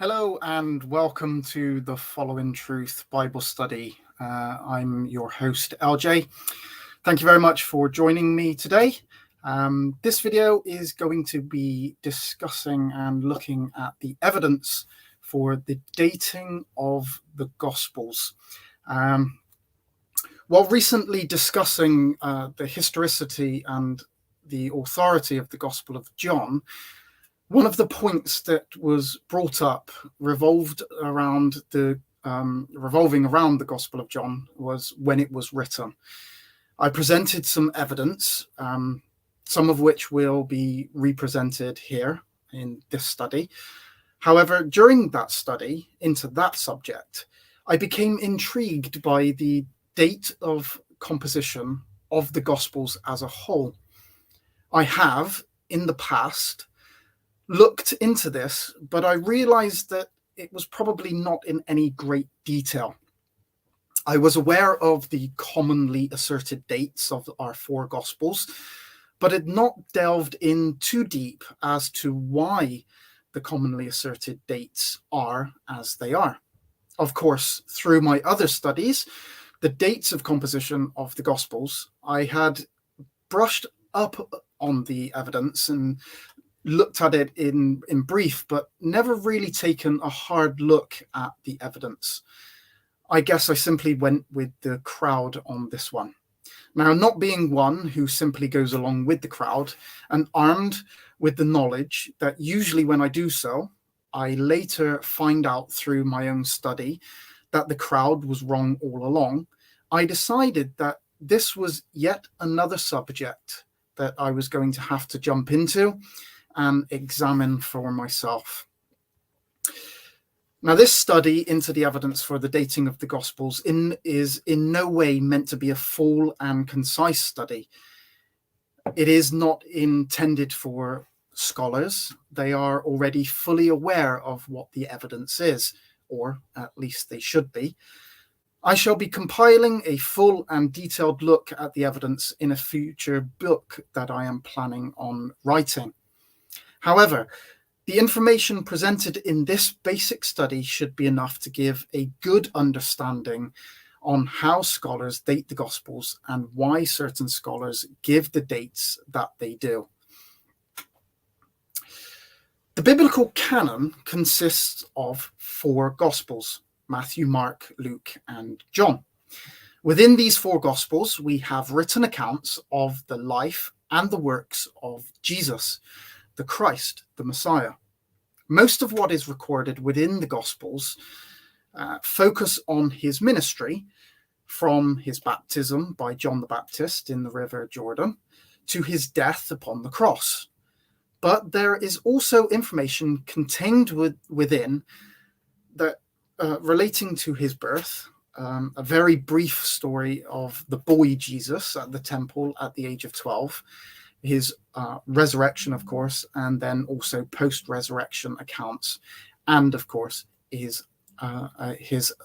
Hello and welcome to the Following Truth Bible Study. I'm your host, LJ. Thank you very much for joining me today. This video is going to be discussing and looking at the evidence for the dating of the Gospels. While recently discussing the historicity and the authority of the Gospel of John, one of the points that was brought up revolving around the Gospel of John was when it was written. I presented some evidence, some of which will be represented here in this study. However, during that study into that subject, I became intrigued by the date of composition of the Gospels as a whole. I have, in the past, looked into this, but I realized that it was probably not in any great detail. I was aware of the commonly asserted dates of our four Gospels, but had not delved in too deep as to why the commonly asserted dates are as they are. Of course, through my other studies, the dates of composition of the Gospels, I had brushed up on the evidence and looked at it in brief, but never really taken a hard look at the evidence. I guess I simply went with the crowd on this one. Now, not being one who simply goes along with the crowd and armed with the knowledge that usually when I do so, I later find out through my own study that the crowd was wrong all along, I decided that this was yet another subject that I was going to have to jump into and examine for myself. Now, this study into the evidence for the dating of the Gospels is in no way meant to be a full and concise study. It is not intended for scholars. They are already fully aware of what the evidence is, or at least they should be. I shall be compiling a full and detailed look at the evidence in a future book that I am planning on writing. However, the information presented in this basic study should be enough to give a good understanding on how scholars date the Gospels and why certain scholars give the dates that they do. The biblical canon consists of four Gospels: Matthew, Mark, Luke, and John. Within these four Gospels, we have written accounts of the life and the works of Jesus, the Christ, the Messiah. Most of what is recorded within the Gospels focus on his ministry, from his baptism by John the Baptist in the River Jordan to his death upon the cross. But there is also information contained within that relating to his birth, a very brief story of the boy Jesus at the temple at the age of 12, his resurrection, of course, and then also post-resurrection accounts, and of course his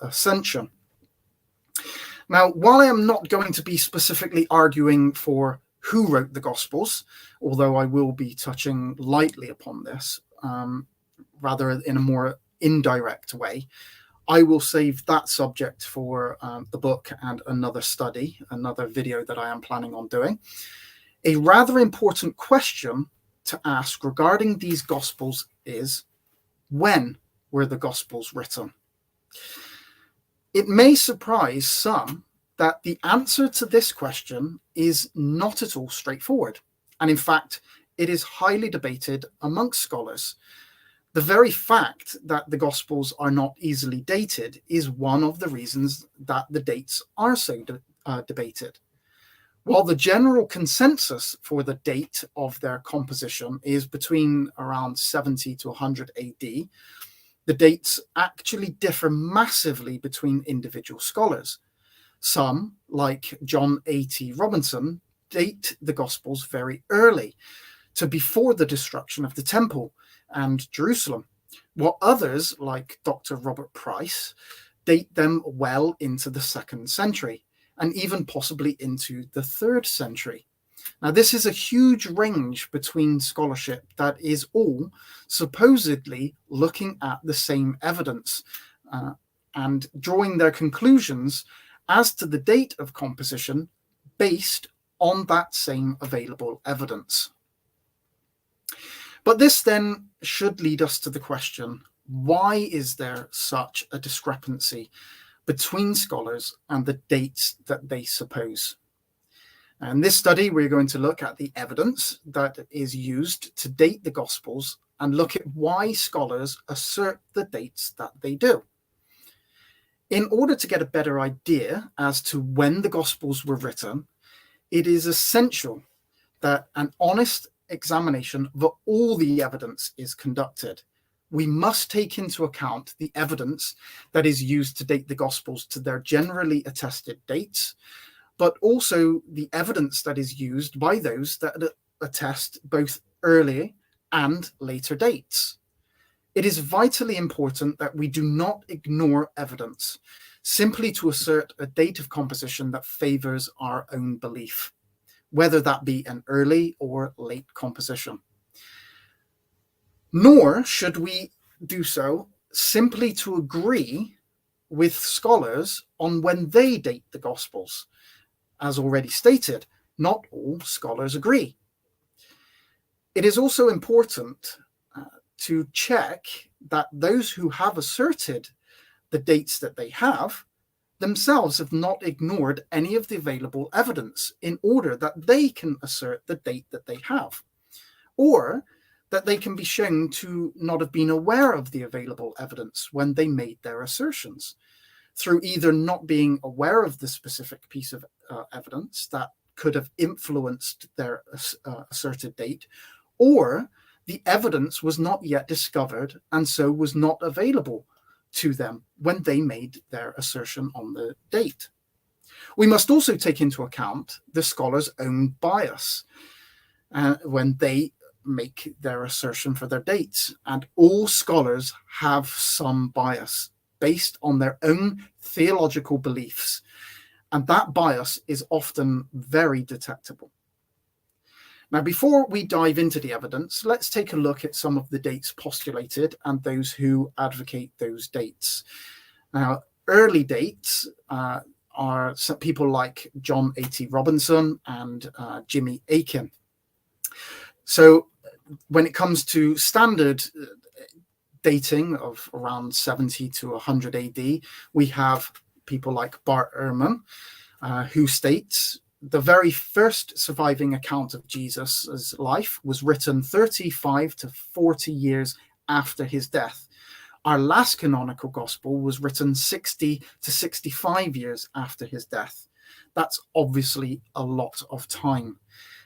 ascension. Now, while I am not going to be specifically arguing for who wrote the Gospels, although I will be touching lightly upon this, rather in a more indirect way, I will save that subject for the book and another study, another video that I am planning on doing. A rather important question to ask regarding these Gospels is, when were the Gospels written? It may surprise some that the answer to this question is not at all straightforward, and in fact, it is highly debated amongst scholars. The very fact that the Gospels are not easily dated is one of the reasons that the dates are so debated. While the general consensus for the date of their composition is between around 70 to 100 AD, the dates actually differ massively between individual scholars. Some, like John A.T. Robinson, date the Gospels very early, to before the destruction of the temple and Jerusalem, while others, like Dr. Robert Price, date them well into the 2nd century, and even possibly into the 3rd century. Now, this is a huge range between scholarship that is all supposedly looking at the same evidence and drawing their conclusions as to the date of composition based on that same available evidence. But this then should lead us to the question, why is there such a discrepancy between scholars and the dates that they suppose? In this study, we're going to look at the evidence that is used to date the Gospels and look at why scholars assert the dates that they do. In order to get a better idea as to when the Gospels were written, it is essential that an honest examination of all the evidence is conducted. We must take into account the evidence that is used to date the Gospels to their generally attested dates, but also the evidence that is used by those that attest both early and later dates. It is vitally important that we do not ignore evidence simply to assert a date of composition that favors our own belief, whether that be an early or late composition. Nor should we do so simply to agree with scholars on when they date the Gospels. As already stated, not all scholars agree. It is also important to check that those who have asserted the dates that they have themselves have not ignored any of the available evidence in order that they can assert the date that they have, or that they can be shown to not have been aware of the available evidence when they made their assertions, through either not being aware of the specific piece of evidence that could have influenced their asserted date, or the evidence was not yet discovered and so was not available to them when they made their assertion on the date. We must also take into account the scholar's own bias when they make their assertion for their dates, and all scholars have some bias based on their own theological beliefs, and that bias is often very detectable. Now, before we dive into the evidence, let's take a look at some of the dates postulated and those who advocate those dates. Now, early dates are some people like John A.T. Robinson and Jimmy Akin. So when it comes to standard dating of around 70 to 100 AD, we have people like Bart Ehrman, who states the very first surviving account of Jesus' life was written 35 to 40 years after his death. Our last canonical gospel was written 60 to 65 years after his death. That's obviously a lot of time.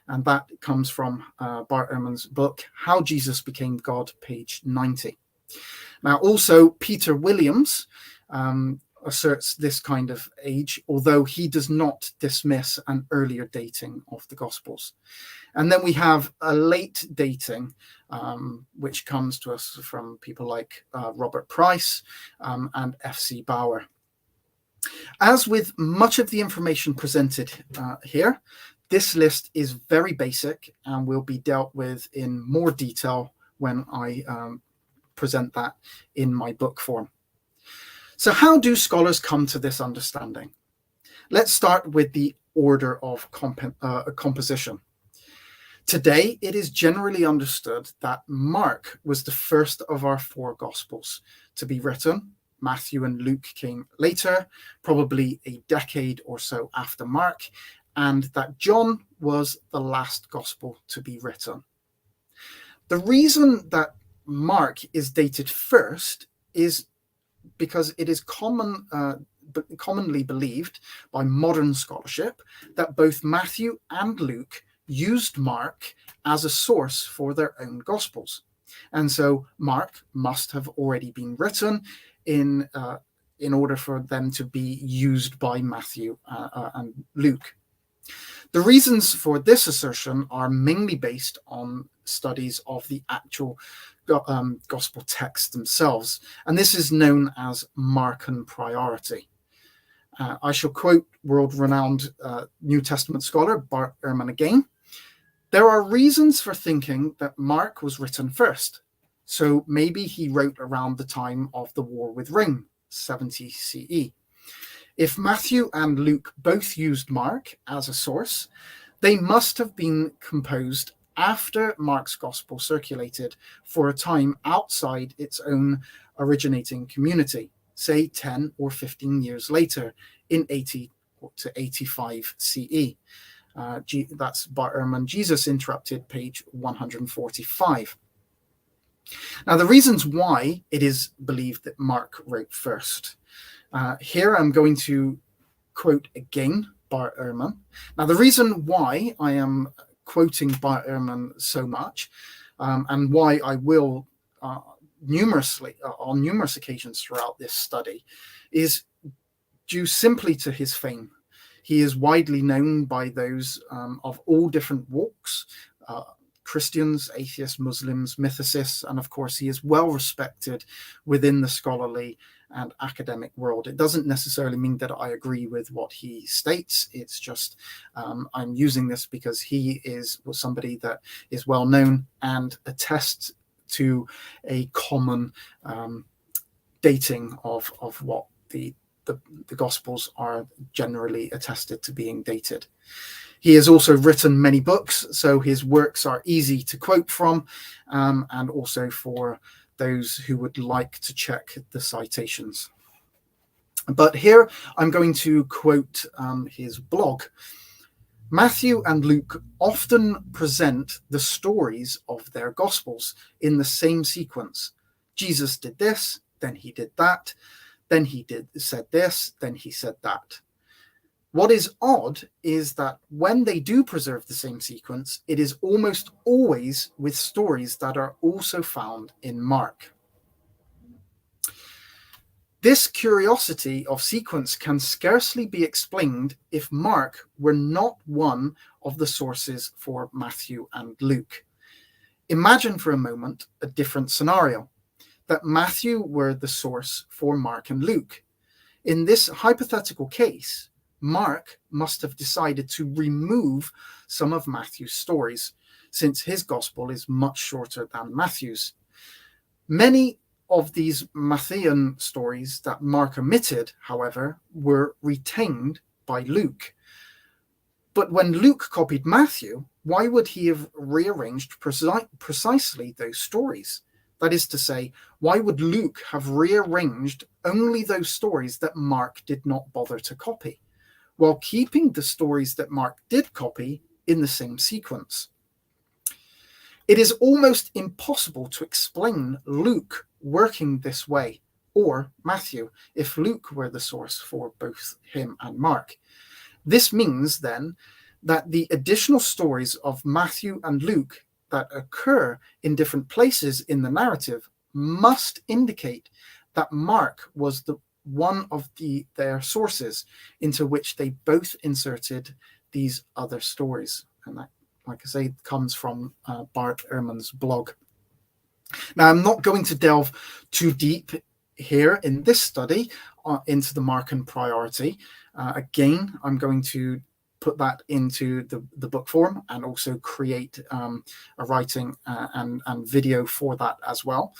And that comes from Bart Ehrman's book, How Jesus Became God, page 90. Now, also, Peter Williams asserts this kind of age, although he does not dismiss an earlier dating of the Gospels. And then we have a late dating, which comes to us from people like Robert Price and F.C. Bauer. As with much of the information presented here, this list is very basic and will be dealt with in more detail when I present that in my book form. So how do scholars come to this understanding? Let's start with the order of composition. Today, it is generally understood that Mark was the first of our four Gospels to be written. Matthew and Luke came later, probably a decade or so after Mark, and that John was the last Gospel to be written. The reason that Mark is dated first is because it is commonly believed by modern scholarship that both Matthew and Luke used Mark as a source for their own Gospels. And so Mark must have already been written in order for them to be used by Matthew and Luke. The reasons for this assertion are mainly based on studies of the actual gospel texts themselves, and this is known as Markan priority. I shall quote world-renowned New Testament scholar Bart Ehrman again. There are reasons for thinking that Mark was written first. So maybe he wrote around the time of the war with Rome, 70 CE. If Matthew and Luke both used Mark as a source, they must have been composed after Mark's gospel circulated for a time outside its own originating community, say 10 or 15 years later in 80 to 85 CE. That's Bart Ehrman, Jesus Interrupted, page 145. Now, the reasons why it is believed that Mark wrote first. Here I'm going to quote again Bart Ehrman. Now, the reason why I am quoting Bart Ehrman so much, and why I will on numerous occasions throughout this study, is due simply to his fame. He is widely known by those of all different walks, Christians, atheists, Muslims, mythicists, and of course he is well respected within the scholarly and academic world. It doesn't necessarily mean that I agree with what he states. It's just I'm using this because he was somebody that is well known and attests to a common dating of what the Gospels are generally attested to being dated. He has also written many books, so his works are easy to quote from, and also for those who would like to check the citations. But here I'm going to quote his blog. Matthew and Luke often present the stories of their Gospels in the same sequence. Jesus did this, then he did that, then he said this, then he said that. What is odd is that when they do preserve the same sequence, it is almost always with stories that are also found in Mark. This curiosity of sequence can scarcely be explained if Mark were not one of the sources for Matthew and Luke. Imagine for a moment a different scenario, that Matthew were the source for Mark and Luke. In this hypothetical case, Mark must have decided to remove some of Matthew's stories, since his gospel is much shorter than Matthew's. Many of these Matthean stories that Mark omitted, however, were retained by Luke. But when Luke copied Matthew, why would he have rearranged precisely those stories? That is to say, why would Luke have rearranged only those stories that Mark did not bother to copy, while keeping the stories that Mark did copy in the same sequence? It is almost impossible to explain Luke working this way, or Matthew, if Luke were the source for both him and Mark. This means then that the additional stories of Matthew and Luke that occur in different places in the narrative must indicate that Mark was the one of their sources into which they both inserted these other stories. And that, like I say, comes from Bart Ehrman's blog. Now, I'm not going to delve too deep here in this study into the Markan priority. Again, I'm going to put that into the book form and also create a writing and video for that as well.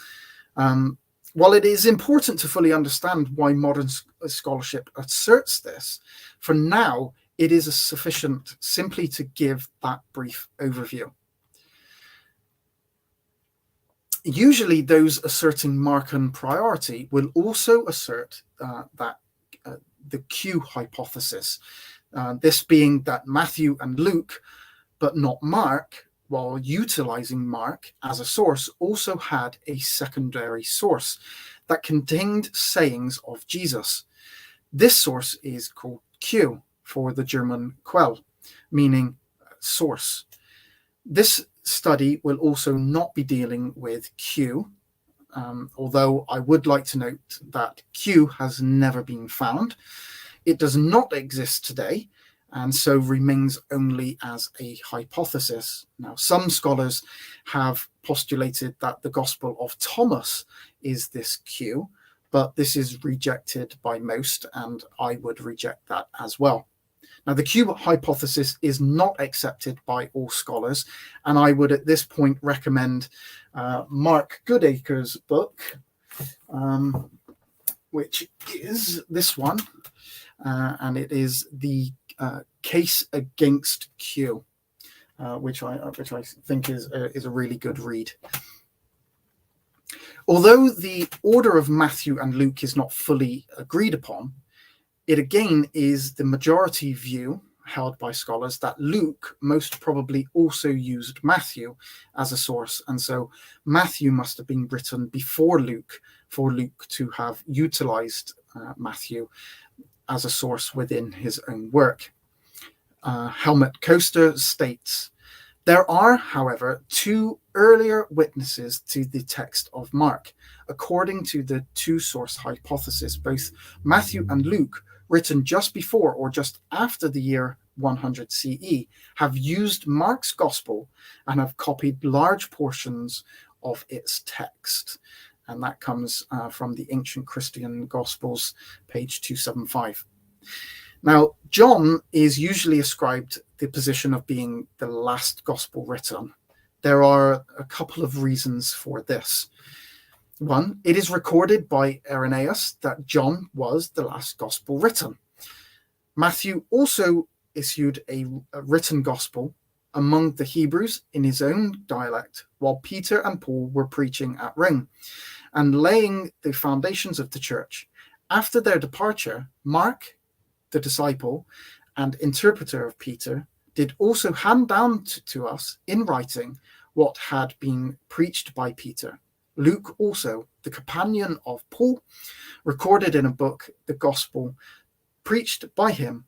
While it is important to fully understand why modern scholarship asserts this, for now it is sufficient simply to give that brief overview. Usually those asserting Markan priority will also assert that the Q hypothesis, this being that Matthew and Luke, but not Mark, while utilizing Mark as a source, also had a secondary source that contained sayings of Jesus. This source is called Q, for the German Quell, meaning source. This study will also not be dealing with Q, although I would like to note that Q has never been found. It does not exist today, and so remains only as a hypothesis. Now, some scholars have postulated that the Gospel of Thomas is this Q, but this is rejected by most, and I would reject that as well. Now, the Q hypothesis is not accepted by all scholars, and I would at this point recommend Mark Goodacre's book, which is this one, and it is the Case Against Q, which I think is a really good read. Although the order of Matthew and Luke is not fully agreed upon, it again is the majority view held by scholars that Luke most probably also used Matthew as a source, and so Matthew must have been written before Luke for Luke to have utilized Matthew as a source within his own work. Helmut Koester states, "There are, however, two earlier witnesses to the text of Mark. According to the two-source hypothesis, both Matthew and Luke, written just before or just after the year 100 CE, have used Mark's gospel and have copied large portions of its text." And that comes from the Ancient Christian Gospels, page 275. Now, John is usually ascribed the position of being the last gospel written. There are a couple of reasons for this. One, it is recorded by Irenaeus that John was the last gospel written. Matthew also issued a written gospel among the Hebrews in his own dialect while Peter and Paul were preaching at Rome and laying the foundations of the church. After their departure, Mark, the disciple and interpreter of Peter, did also hand down to us in writing what had been preached by Peter. Luke also, the companion of Paul, recorded in a book the gospel preached by him.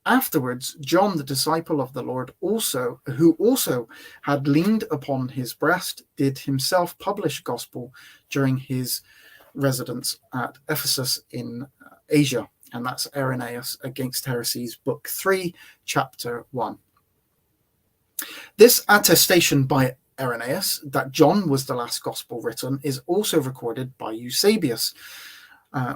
Afterwards, John, the disciple of the Lord, who also had leaned upon his breast, did himself publish gospel during his residence at Ephesus in Asia. And that's Irenaeus Against Heresies, Book 3, Chapter 1. This attestation by Irenaeus that John was the last gospel written is also recorded by Eusebius,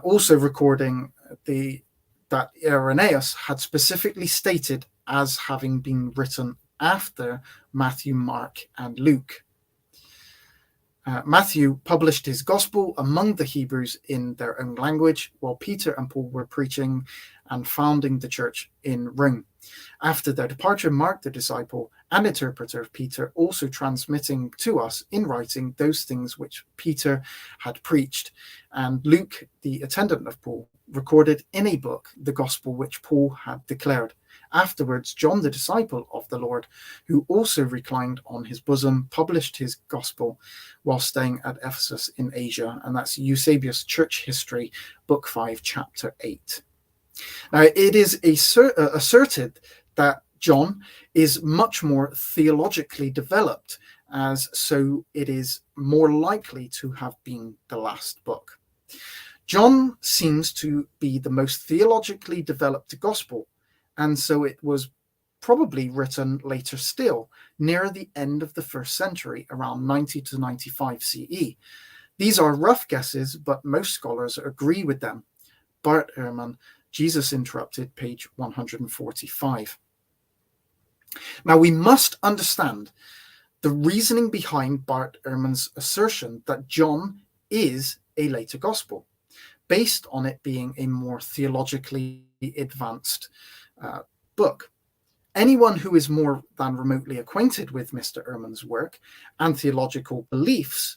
also recording that Irenaeus had specifically stated as having been written after Matthew, Mark, and Luke. Matthew published his gospel among the Hebrews in their own language, while Peter and Paul were preaching and founding the church in Rome. After their departure, Mark, the disciple and interpreter of Peter, also transmitting to us in writing those things which Peter had preached, and Luke, the attendant of Paul, recorded in a book the gospel which Paul had declared. Afterwards, John, the disciple of the Lord, who also reclined on his bosom, published his gospel while staying at Ephesus in Asia, and that's Eusebius Church History, Book 5, Chapter 8. Now, it is asserted that John is much more theologically developed, as so it is more likely to have been the last book. John seems to be the most theologically developed gospel, and so it was probably written later still, near the end of the first century, around 90 to 95 CE. These are rough guesses, but most scholars agree with them. Bart Ehrman, Jesus Interrupted, page 145. Now, we must understand the reasoning behind Bart Ehrman's assertion that John is a later gospel, based on it being a more theologically advanced book. Anyone who is more than remotely acquainted with Mr. Ehrman's work and theological beliefs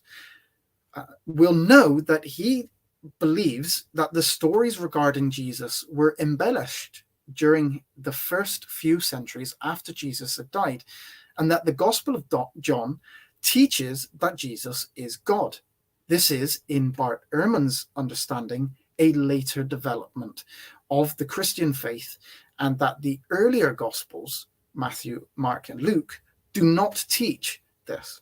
will know that he believes that the stories regarding Jesus were embellished during the first few centuries after Jesus had died, and that the Gospel of John teaches that Jesus is God. This is, in Bart Ehrman's understanding, a later development of the Christian faith, and that the earlier Gospels, Matthew, Mark, and Luke, do not teach this.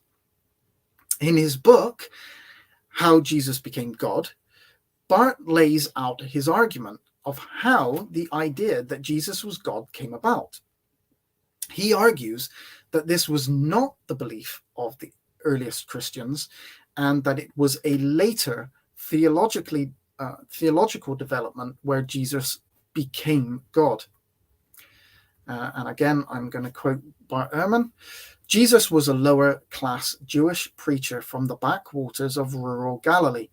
In his book, How Jesus Became God, Bart lays out his argument of how the idea that Jesus was God came about. He argues that this was not the belief of the earliest Christians, and that it was a later theological development where Jesus became God. And again, I'm going to quote Bart Ehrman. Jesus was a lower-class Jewish preacher from the backwaters of rural Galilee,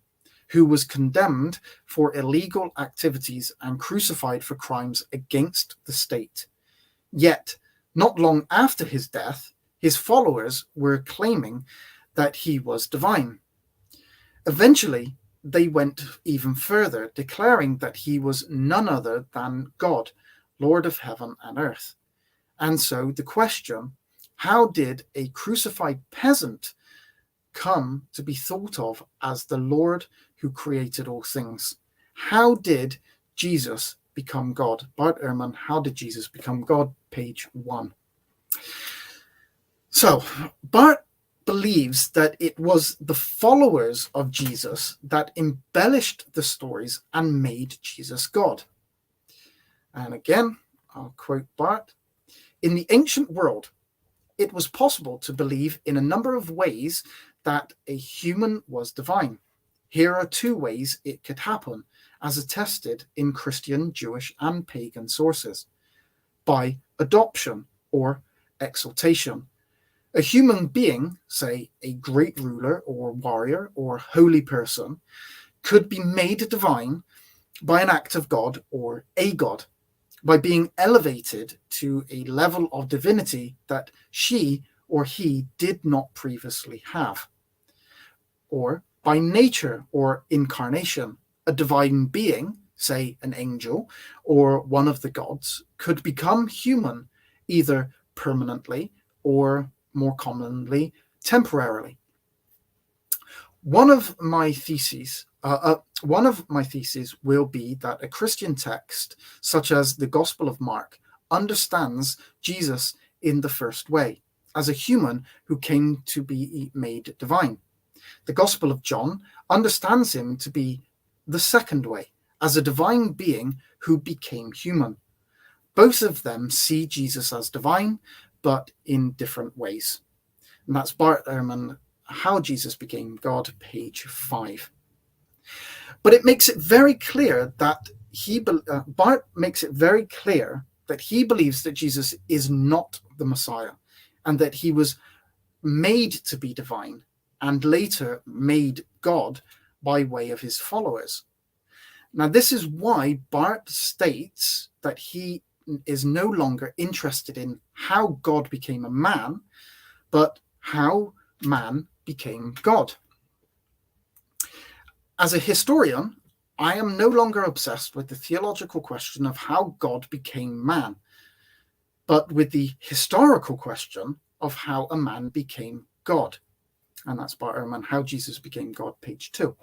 who was condemned for illegal activities and crucified for crimes against the state. Yet, not long after his death, his followers were claiming that he was divine. Eventually, they went even further, declaring that he was none other than God, Lord of heaven and earth. And so the question, how did a crucified peasant come to be thought of as the Lord who created all things? How did Jesus become God? Bart Ehrman, How Did Jesus Become God? Page 1. So, Bart believes that it was the followers of Jesus that embellished the stories and made Jesus God. And again, I'll quote Bart. In the ancient world, it was possible to believe in a number of ways that a human was divine. Here are 2 ways it could happen, as attested in Christian, Jewish, and pagan sources. By adoption or exaltation. A human being, say a great ruler or warrior or holy person, could be made divine by an act of God or a god, by being elevated to a level of divinity that she or he did not previously have. Or by nature or incarnation, a divine being, say an angel or one of the gods, could become human either permanently or more commonly temporarily. One of my theses will be that a Christian text, such as the Gospel of Mark, understands Jesus in the first way, as a human who came to be made divine. The Gospel of John understands him to be the second way, as a divine being who became human. Both of them see Jesus as divine, but in different ways. And that's Bart Ehrman, How Jesus Became God, page 5. But it makes it very clear that Bart makes it very clear that he believes that Jesus is not the Messiah, and that he was made to be divine and later made God by way of his followers. Now, this is why Bart states that he is no longer interested in how God became a man, but how man became God. As a historian, I am no longer obsessed with the theological question of how God became man, but with the historical question of how a man became God. And that's Bart Ehrman, How Jesus Became God, page 2.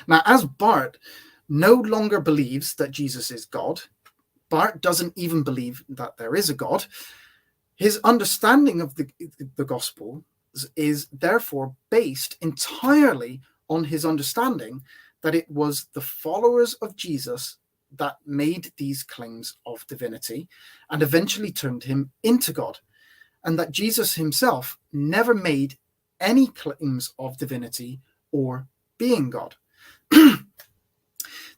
Now, as Bart no longer believes that Jesus is God, Bart doesn't even believe that there is a God. His understanding of the gospel is therefore based entirely on his understanding that it was the followers of Jesus that made these claims of divinity and eventually turned him into God, and that Jesus himself never made any claims of divinity or being God.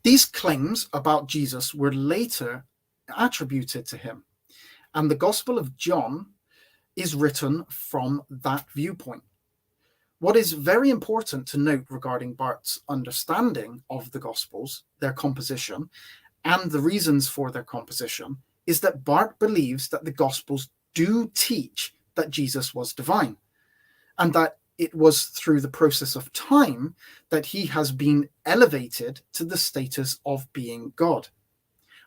These claims about Jesus were later attributed to him, and the Gospel of John is written from that viewpoint. What is very important to note regarding Bart's understanding of the Gospels, their composition, and the reasons for their composition, is that Bart believes that the Gospels do teach that Jesus was divine, and that it was through the process of time that he has been elevated to the status of being God.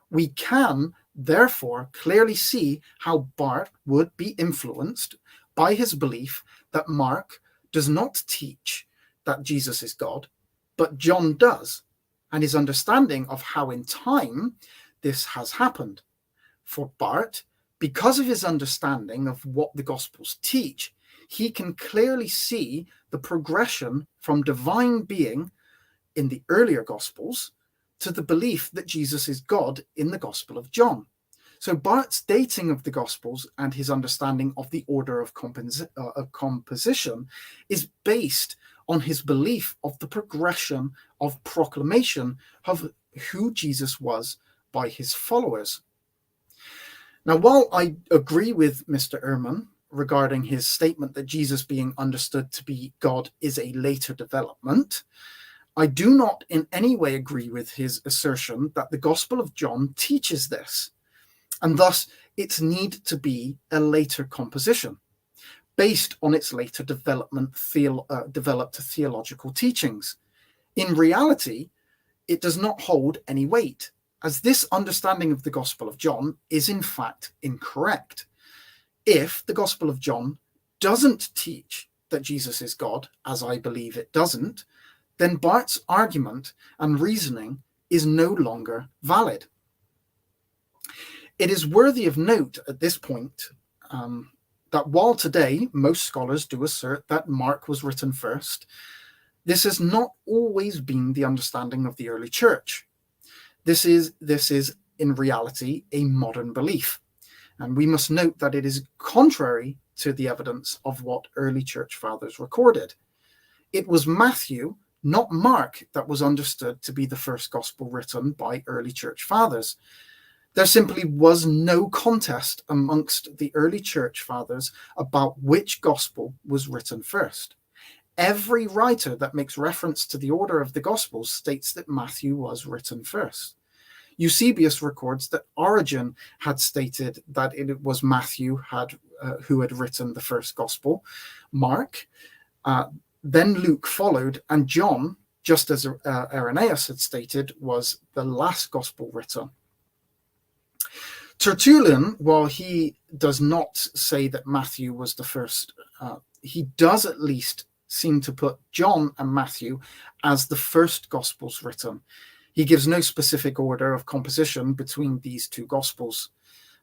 We can, therefore, clearly see how Bart would be influenced by his belief that Mark does not teach that Jesus is God, but John does, and his understanding of how in time this has happened. For Bart, because of his understanding of what the Gospels teach, he can clearly see the progression from divine being in the earlier Gospels to the belief that Jesus is God in the Gospel of John. So Bart's dating of the Gospels and his understanding of the order of composition is based on his belief of the progression of proclamation of who Jesus was by his followers. Now, while I agree with Mr. Ehrman regarding his statement that Jesus being understood to be God is a later development, I do not in any way agree with his assertion that the Gospel of John teaches this, and thus its need to be a later composition, based on its later developed theological teachings. In reality, it does not hold any weight, as this understanding of the Gospel of John is in fact incorrect. If the Gospel of John doesn't teach that Jesus is God, as I believe it doesn't, then Barth's argument and reasoning is no longer valid. It is worthy of note at this point that while today most scholars do assert that Mark was written first, this has not always been the understanding of the early church. This is in reality a modern belief, and we must note that it is contrary to the evidence of what early church fathers recorded. It was Matthew, not Mark, that was understood to be the first gospel written by early church fathers. There simply was no contest amongst the early church fathers about which gospel was written first. Every writer that makes reference to the order of the Gospels states that Matthew was written first. Eusebius records that Origen had stated that it was Matthew who had written the first Gospel, Mark, then Luke followed, and John, just as Irenaeus had stated, was the last Gospel written. Tertullian, while he does not say that Matthew was the first, he does at least seem to put John and Matthew as the first Gospels written. He gives no specific order of composition between these two Gospels.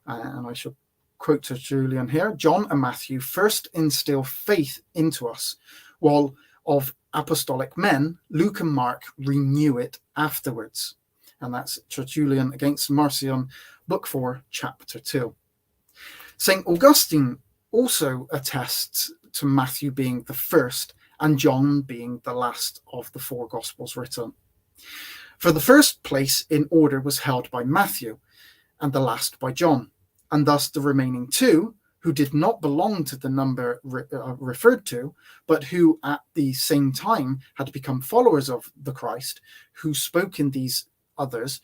And I should quote Tertullian here: John and Matthew first instill faith into us, while of apostolic men, Luke and Mark renew it afterwards. And that's Tertullian against Marcion, Book 4, Chapter 2. St. Augustine also attests to Matthew being the first and John being the last of the four Gospels written. For the first place in order was held by Matthew, and the last by John, and thus the remaining two, who did not belong to the number referred to, but who at the same time had become followers of the Christ, who spoke in these others,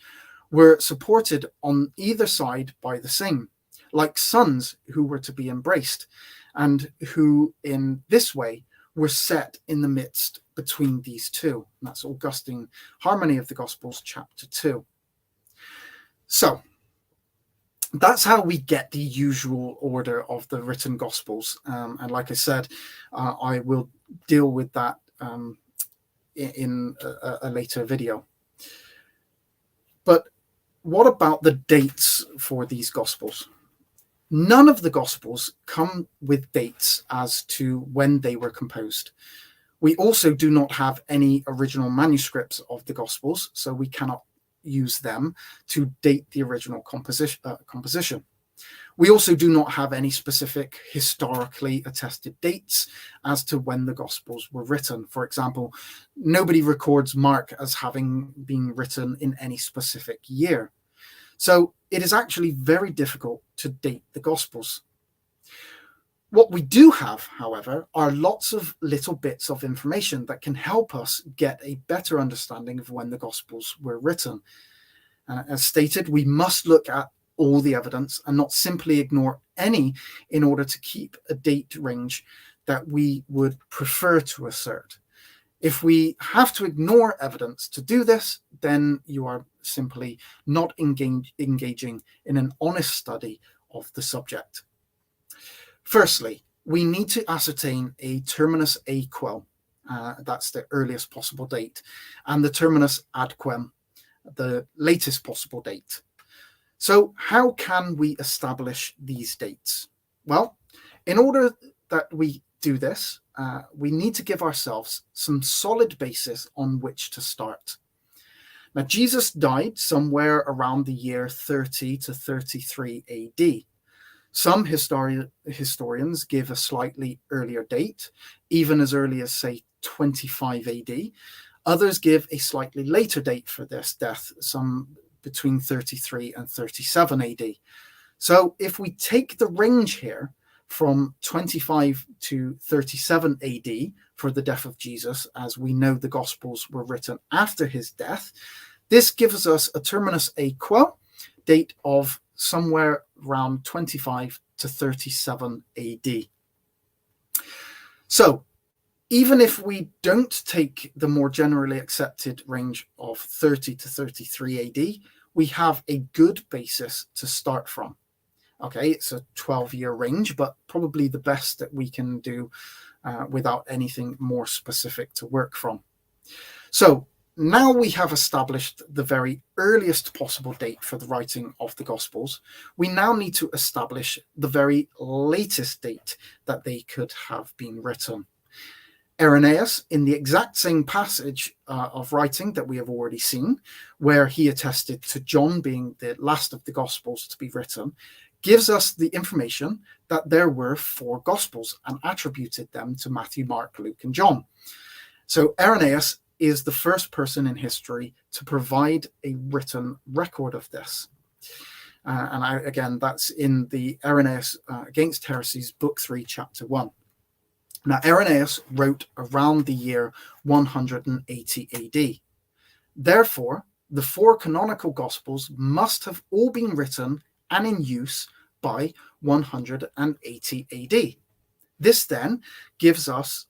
were supported on either side by the same, like sons who were to be embraced, and who in this way were set in the midst between these two. And that's Augustine, Harmony of the Gospels, Chapter 2. So that's how we get the usual order of the written Gospels. And like I said, I will deal with that in a later video. But what about the dates for these Gospels? None of the Gospels come with dates as to when they were composed. We also do not have any original manuscripts of the Gospels, so we cannot use them to date the original composition. We also do not have any specific historically attested dates as to when the Gospels were written. For example, nobody records Mark as having been written in any specific year. So it is actually very difficult to date the Gospels. What we do have, however, are lots of little bits of information that can help us get a better understanding of when the Gospels were written. As stated, we must look at all the evidence and not simply ignore any in order to keep a date range that we would prefer to assert. If we have to ignore evidence to do this, then you are simply not engaging in an honest study of the subject. Firstly, we need to ascertain a terminus a quem, that's the earliest possible date, and the terminus ad quem, the latest possible date. So how can we establish these dates? Well, in order that we do this, we need to give ourselves some solid basis on which to start. Now, Jesus died somewhere around the year 30 to 33 AD. Some historians give a slightly earlier date, even as early as, say, 25 AD. Others give a slightly later date for this death, some between 33 and 37 AD. So if we take the range here from 25 to 37 AD for the death of Jesus, as we know the Gospels were written after his death, this gives us a terminus aequo date of somewhere around 25 to 37 AD. So even if we don't take the more generally accepted range of 30 to 33 AD, we have a good basis to start from. Okay, it's a 12-year range, but probably the best that we can do without anything more specific to work from. So now we have established the very earliest possible date for the writing of the Gospels. We now need to establish the very latest date that they could have been written. Irenaeus, in the exact same passage of writing that we have already seen, where he attested to John being the last of the Gospels to be written, gives us the information that there were 4 Gospels and attributed them to Matthew, Mark, Luke, and John. So Irenaeus is the first person in history to provide a written record of this. Again, that's in the Irenaeus Against Heresies, Book 3, Chapter 1. Now, Irenaeus wrote around the year 180 AD. Therefore, the 4 canonical Gospels must have all been written and in use by 180 AD. This then gives us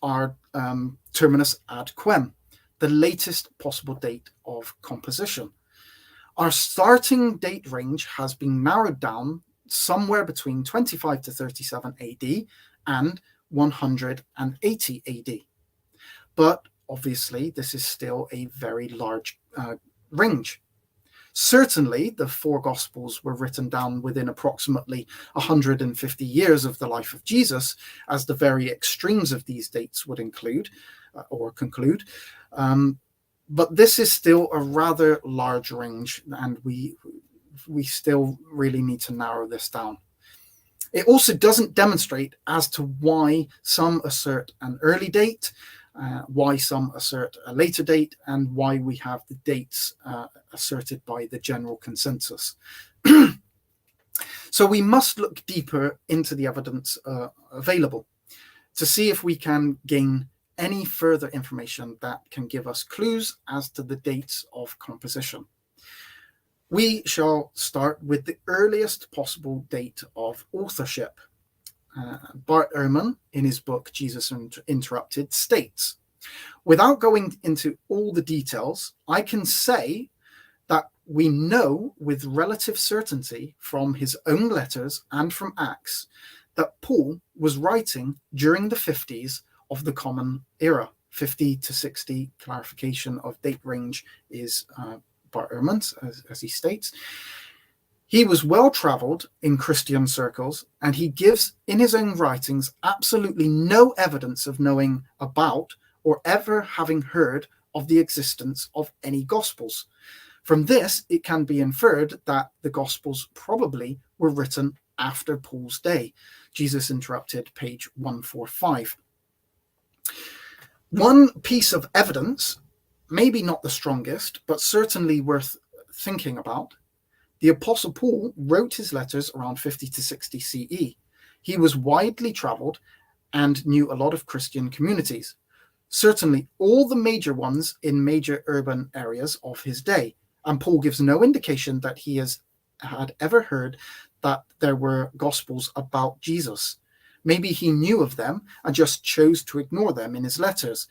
our terminus ad quem, the latest possible date of composition. Our starting date range has been narrowed down somewhere between 25 to 37 AD and 180 AD. But obviously, this is still a very large range. Certainly, the 4 Gospels were written down within approximately 150 years of the life of Jesus, as the very extremes of these dates would include or conclude. But this is still a rather large range, and we still really need to narrow this down. It also doesn't demonstrate as to why some assert an early date, why some assert a later date, and why we have the dates asserted by the general consensus. So we must look deeper into the evidence available to see if we can gain any further information that can give us clues as to the dates of composition. We shall start with the earliest possible date of authorship. Bart Ehrman, in his book Jesus Interrupted, states, without going into all the details, I can say that we know with relative certainty from his own letters and from Acts that Paul was writing during the 50s of the Common Era. 50 to 60, clarification of date range is Bart Ehrman's, as he states. He was well-traveled in Christian circles, and he gives in his own writings absolutely no evidence of knowing about or ever having heard of the existence of any Gospels. From this, it can be inferred that the Gospels probably were written after Paul's day. Jesus Interrupted, page 145. One piece of evidence, maybe not the strongest, but certainly worth thinking about. The Apostle Paul wrote his letters around 50 to 60 CE. He was widely traveled and knew a lot of Christian communities, certainly all the major ones in major urban areas of his day. And Paul gives no indication that he had ever heard that there were Gospels about Jesus. Maybe he knew of them and just chose to ignore them in his letters.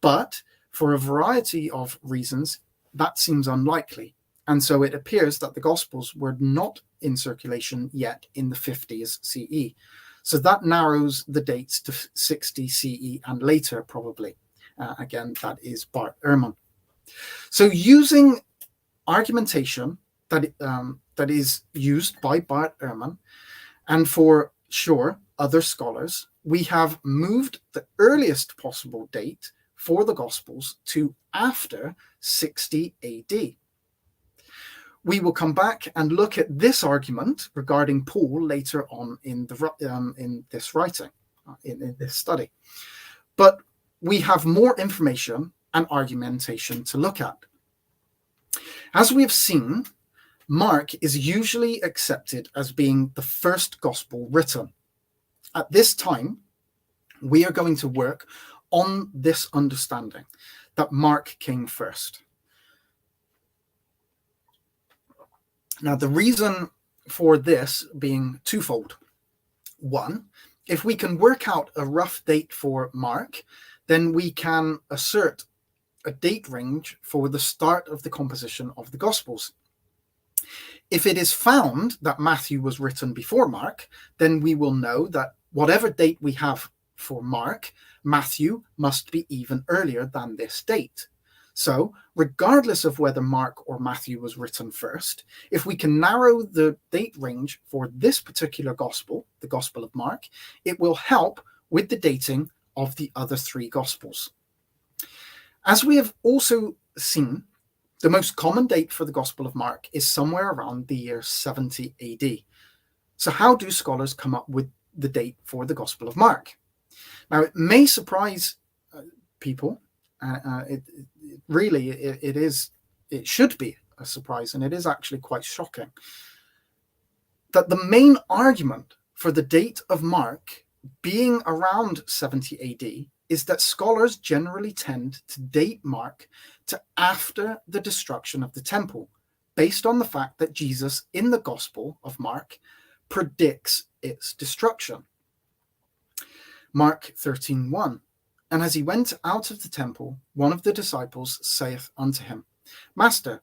But for a variety of reasons, that seems unlikely. And so it appears that the Gospels were not in circulation yet in the 50s CE. So that narrows the dates to 60 CE and later, probably. Again, that is Bart Ehrman. So using argumentation that is used by Bart Ehrman, and for sure other scholars, we have moved the earliest possible date for the Gospels to after 60 AD. We will come back and look at this argument regarding Paul later on in this writing, in this study. But we have more information and argumentation to look at. As we have seen, Mark is usually accepted as being the first gospel written. At this time, we are going to work on this understanding that Mark came first. Now, the reason for this being twofold. One, if we can work out a rough date for Mark, then we can assert a date range for the start of the composition of the Gospels. If it is found that Matthew was written before Mark, then we will know that whatever date we have for Mark, Matthew must be even earlier than this date. So, regardless of whether Mark or Matthew was written first, if we can narrow the date range for this particular gospel, the Gospel of Mark, it will help with the dating of the other three Gospels. As we have also seen, the most common date for the Gospel of Mark is somewhere around the year 70 AD. So how do scholars come up with the date for the Gospel of Mark? Now, it may surprise people. It should be a surprise, and it is actually quite shocking that the main argument for the date of Mark being around 70 AD is that scholars generally tend to date Mark to after the destruction of the temple, based on the fact that Jesus in the Gospel of Mark predicts its destruction. Mark 13:1. And as he went out of the temple, one of the disciples saith unto him, Master,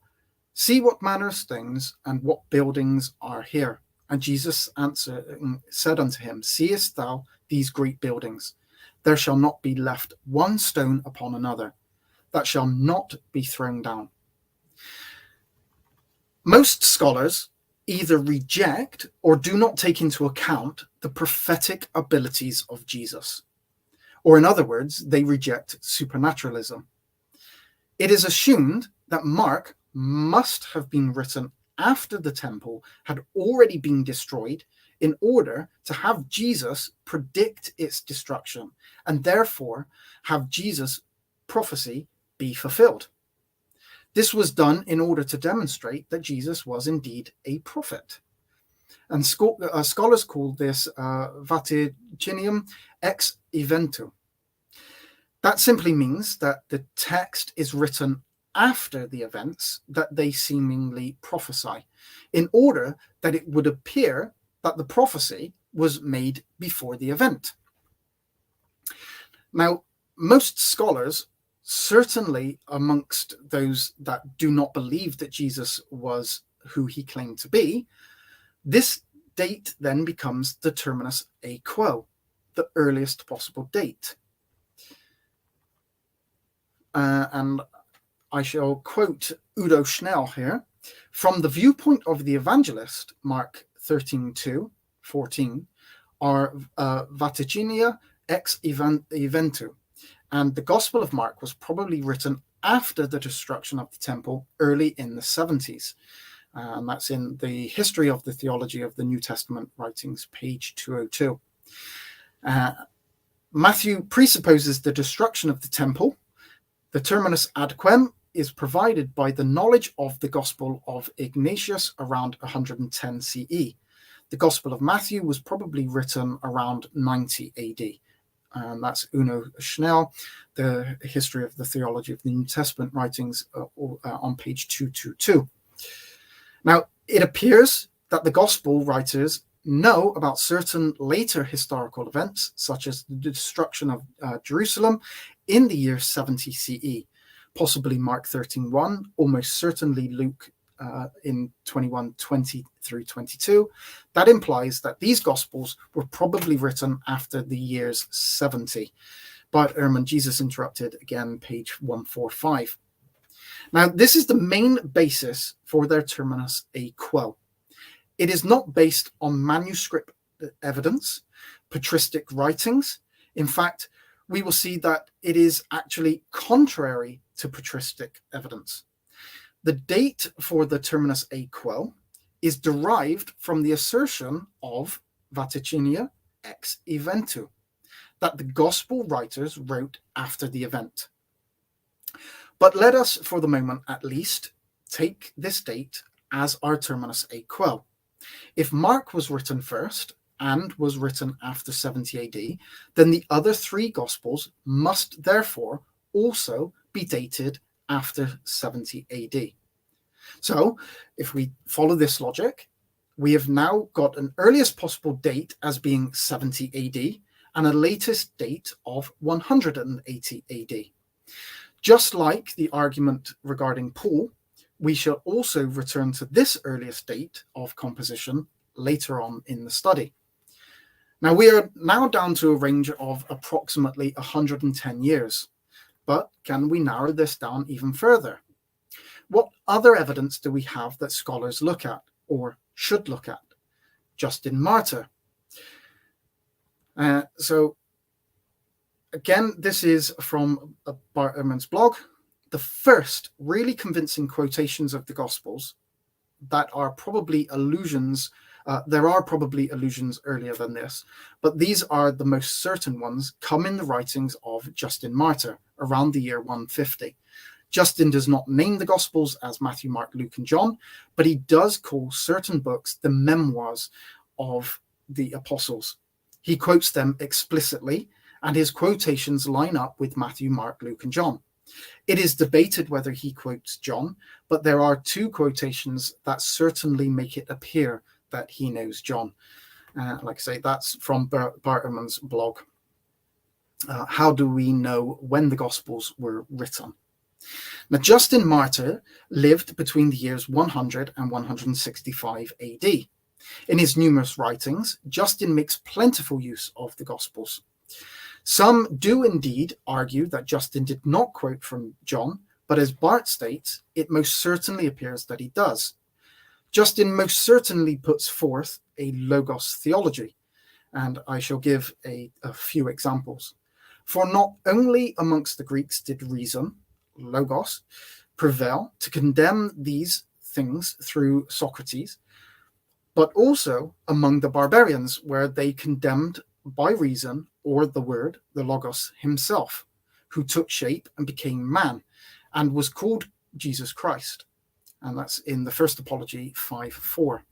see what manner of things and what buildings are here. And Jesus answering said unto him, Seest thou these great buildings? There shall not be left one stone upon another, that shall not be thrown down. Most scholars either reject or do not take into account the prophetic abilities of Jesus. Or in other words, they reject supernaturalism. It is assumed that Mark must have been written after the temple had already been destroyed in order to have Jesus predict its destruction and therefore have Jesus' prophecy be fulfilled. This was done in order to demonstrate that Jesus was indeed a prophet. And scholars call this vaticinium ex eventu. That simply means that the text is written after the events that they seemingly prophesy, in order that it would appear that the prophecy was made before the event. Now, most scholars, certainly amongst those that do not believe that Jesus was who he claimed to be, this date then becomes the terminus a quo, the earliest possible date. And I shall quote Udo Schnell here. From the viewpoint of the evangelist, Mark 13:2-14, are vaticinia ex eventu, and the Gospel of Mark was probably written after the destruction of the temple early in the 70s. And that's in the History of the Theology of the New Testament writings, page 202. Matthew presupposes the destruction of the temple. The terminus ad quem is provided by the knowledge of the Gospel of Ignatius around 110 CE. The Gospel of Matthew was probably written around 90 AD. And that's Udo Schnell, the History of the Theology of the New Testament writings on page 222. Now, it appears that the Gospel writers know about certain later historical events, such as the destruction of Jerusalem in the year 70 CE, possibly Mark 13:1, almost certainly Luke in 21:20-22. That implies that these Gospels were probably written after the years 70. But Ehrman, Jesus Interrupted, again, page 145. Now, this is the main basis for their terminus a quo. It is not based on manuscript evidence, patristic writings. In fact, we will see that it is actually contrary to patristic evidence. The date for the terminus a quo is derived from the assertion of vaticinia ex eventu, that the gospel writers wrote after the event. But let us, for the moment at least, take this date as our terminus a quell. If Mark was written first and was written after 70 AD, then the other three Gospels must therefore also be dated after 70 AD. So if we follow this logic, we have now got an earliest possible date as being 70 AD and a latest date of 180 AD. Just like the argument regarding Paul, we shall also return to this earliest date of composition later on in the study. Now, we are now down to a range of approximately 110 years, but can we narrow this down even further? What other evidence do we have that scholars look at, or should look at? Justin Martyr. So again, this is from Bart Ehrman's blog. The first really convincing quotations of the Gospels that are probably allusions. There are probably allusions earlier than this, but these are the most certain ones, come in the writings of Justin Martyr around the year 150. Justin does not name the Gospels as Matthew, Mark, Luke, and John, but he does call certain books the memoirs of the apostles. He quotes them explicitly, and his quotations line up with Matthew, Mark, Luke, and John. It is debated whether he quotes John, but there are two quotations that certainly make it appear that he knows John. Like I say, that's from Bart Ehrman's blog. How do we know when the Gospels were written? Now, Justin Martyr lived between the years 100 and 165 AD. In his numerous writings, Justin makes plentiful use of the Gospels. Some do indeed argue that Justin did not quote from John, but as Bart states, it most certainly appears that he does. Justin most certainly puts forth a logos theology, and I shall give a few examples. For not only amongst the Greeks did reason, logos, prevail to condemn these things through Socrates, but also among the barbarians, where they condemned by reason or the word, the logos himself, who took shape and became man and was called Jesus Christ. And that's in the First Apology 5:4.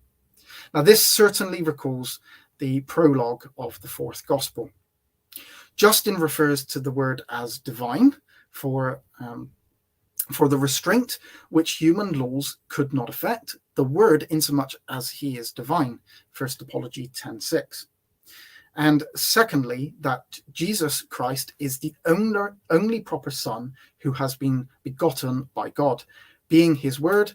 Now, this certainly recalls the prologue of the fourth Gospel. Justin refers to the word as divine for the restraint which human laws could not effect, the word insomuch as he is divine, First Apology 10:6. And secondly, that Jesus Christ is the only proper Son who has been begotten by God, being his word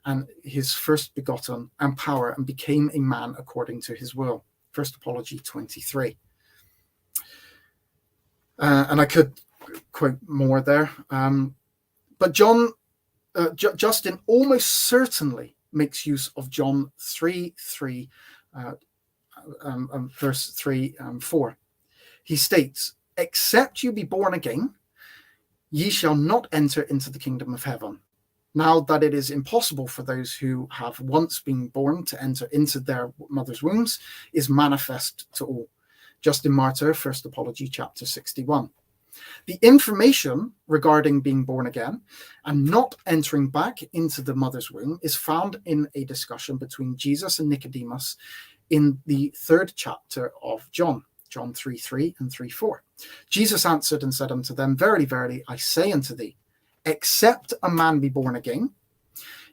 and his first begotten and power, and became a man according to his will, First Apology 23. And I could quote more there. But Justin almost certainly makes use of John 3:3, verse 3 and 4. He states, "Except you be born again, ye shall not enter into the kingdom of heaven." Now that it is impossible for those who have once been born to enter into their mother's wombs is manifest to all. Justin Martyr, First Apology, chapter 61. The information regarding being born again and not entering back into the mother's womb is found in a discussion between Jesus and Nicodemus in the third chapter of John 3:3 and 3:4. Jesus answered and said unto them, "Verily, verily, I say unto thee, except a man be born again,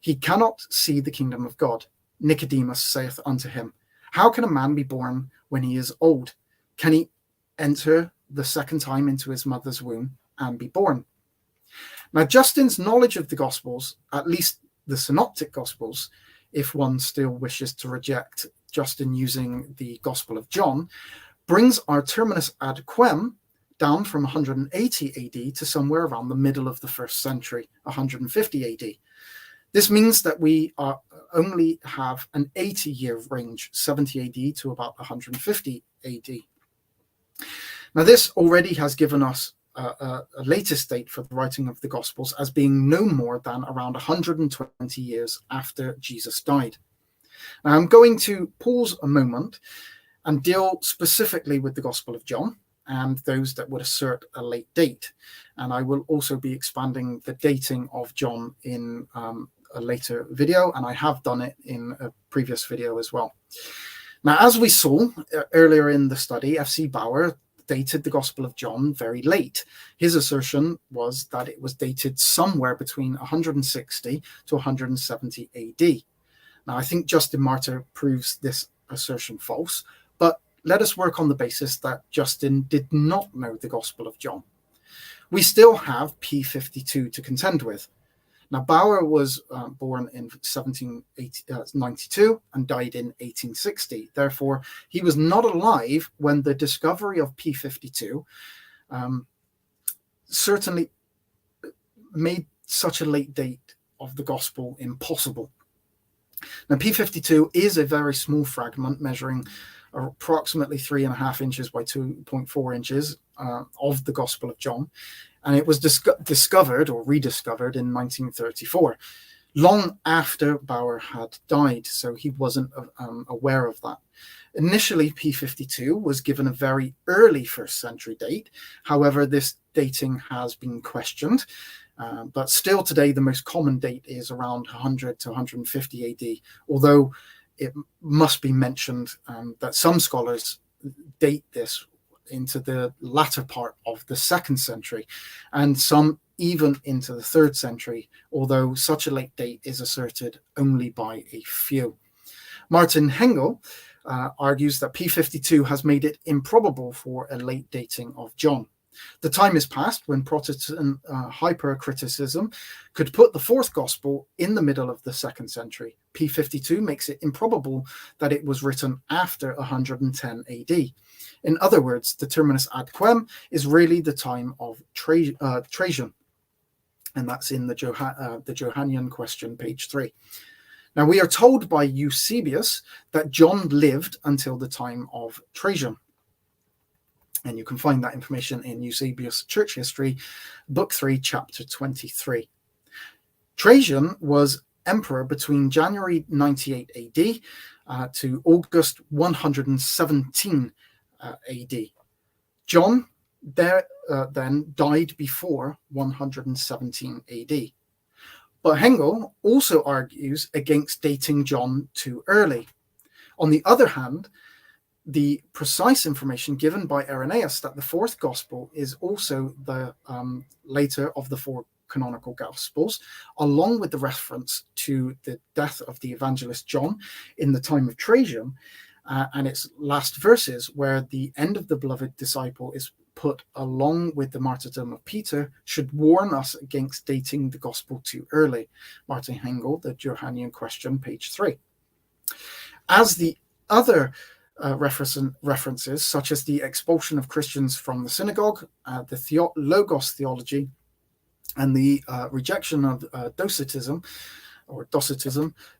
he cannot see the kingdom of God." Nicodemus saith unto him, "How can a man be born when he is old? Can he enter the second time into his mother's womb and be born?" Now, Justin's knowledge of the Gospels, at least the Synoptic Gospels, if one still wishes to reject Justin using the Gospel of John, brings our terminus ad quem down from 180 AD to somewhere around the middle of the first century, 150 AD. This means that we only have an 80-year range, 70 AD to about 150 AD. Now, this already has given us a latest date for the writing of the Gospels as being no more than around 120 years after Jesus died. Now, I'm going to pause a moment and deal specifically with the Gospel of John and those that would assert a late date. And I will also be expanding the dating of John in a later video, and I have done it in a previous video as well. Now, as we saw earlier in the study, F.C. Baur dated the Gospel of John very late. His assertion was that it was dated somewhere between 160 to 170 AD. Now, I think Justin Martyr proves this assertion false, but let us work on the basis that Justin did not know the Gospel of John. We still have P52 to contend with. Now, Baur was born in 1792 and died in 1860. Therefore, he was not alive when the discovery of P52 certainly made such a late date of the Gospel impossible. Now, P52 is a very small fragment measuring approximately 3.5 inches by 2.4 inches of the Gospel of John. And it was discovered or rediscovered in 1934, long after Baur had died, so he wasn't aware of that. Initially, P52 was given a very early 1st century date. However, this dating has been questioned, but still today the most common date is around 100 to 150 AD, although it must be mentioned that some scholars date this into the latter part of the 2nd century, and some even into the 3rd century, although such a late date is asserted only by a few. Martin Hengel argues that P52 has made it improbable for a late dating of John. The time is past when Protestant hypercriticism could put the 4th Gospel in the middle of the 2nd century. P52 makes it improbable that it was written after 110 AD. In other words, the terminus ad quem is really the time of Trajan, and that's in the Johannian question, page 3. Now, we are told by Eusebius that John lived until the time of Trajan. And you can find that information in Eusebius Church History, Book 3, Chapter 23. Trajan was emperor between January 98 AD to August 117 AD. John then died before 117 AD. But Hengel also argues against dating John too early. On the other hand, the precise information given by Irenaeus that the 4th Gospel is also the later of the 4 canonical Gospels, along with the reference to the death of the evangelist John in the time of Trajan, and its last verses, where the end of the beloved disciple is put along with the martyrdom of Peter, should warn us against dating the Gospel too early. Martin Hengel, the Johannian question, page 3. As the other references, such as the expulsion of Christians from the synagogue, the Logos theology, and the rejection of Docetism,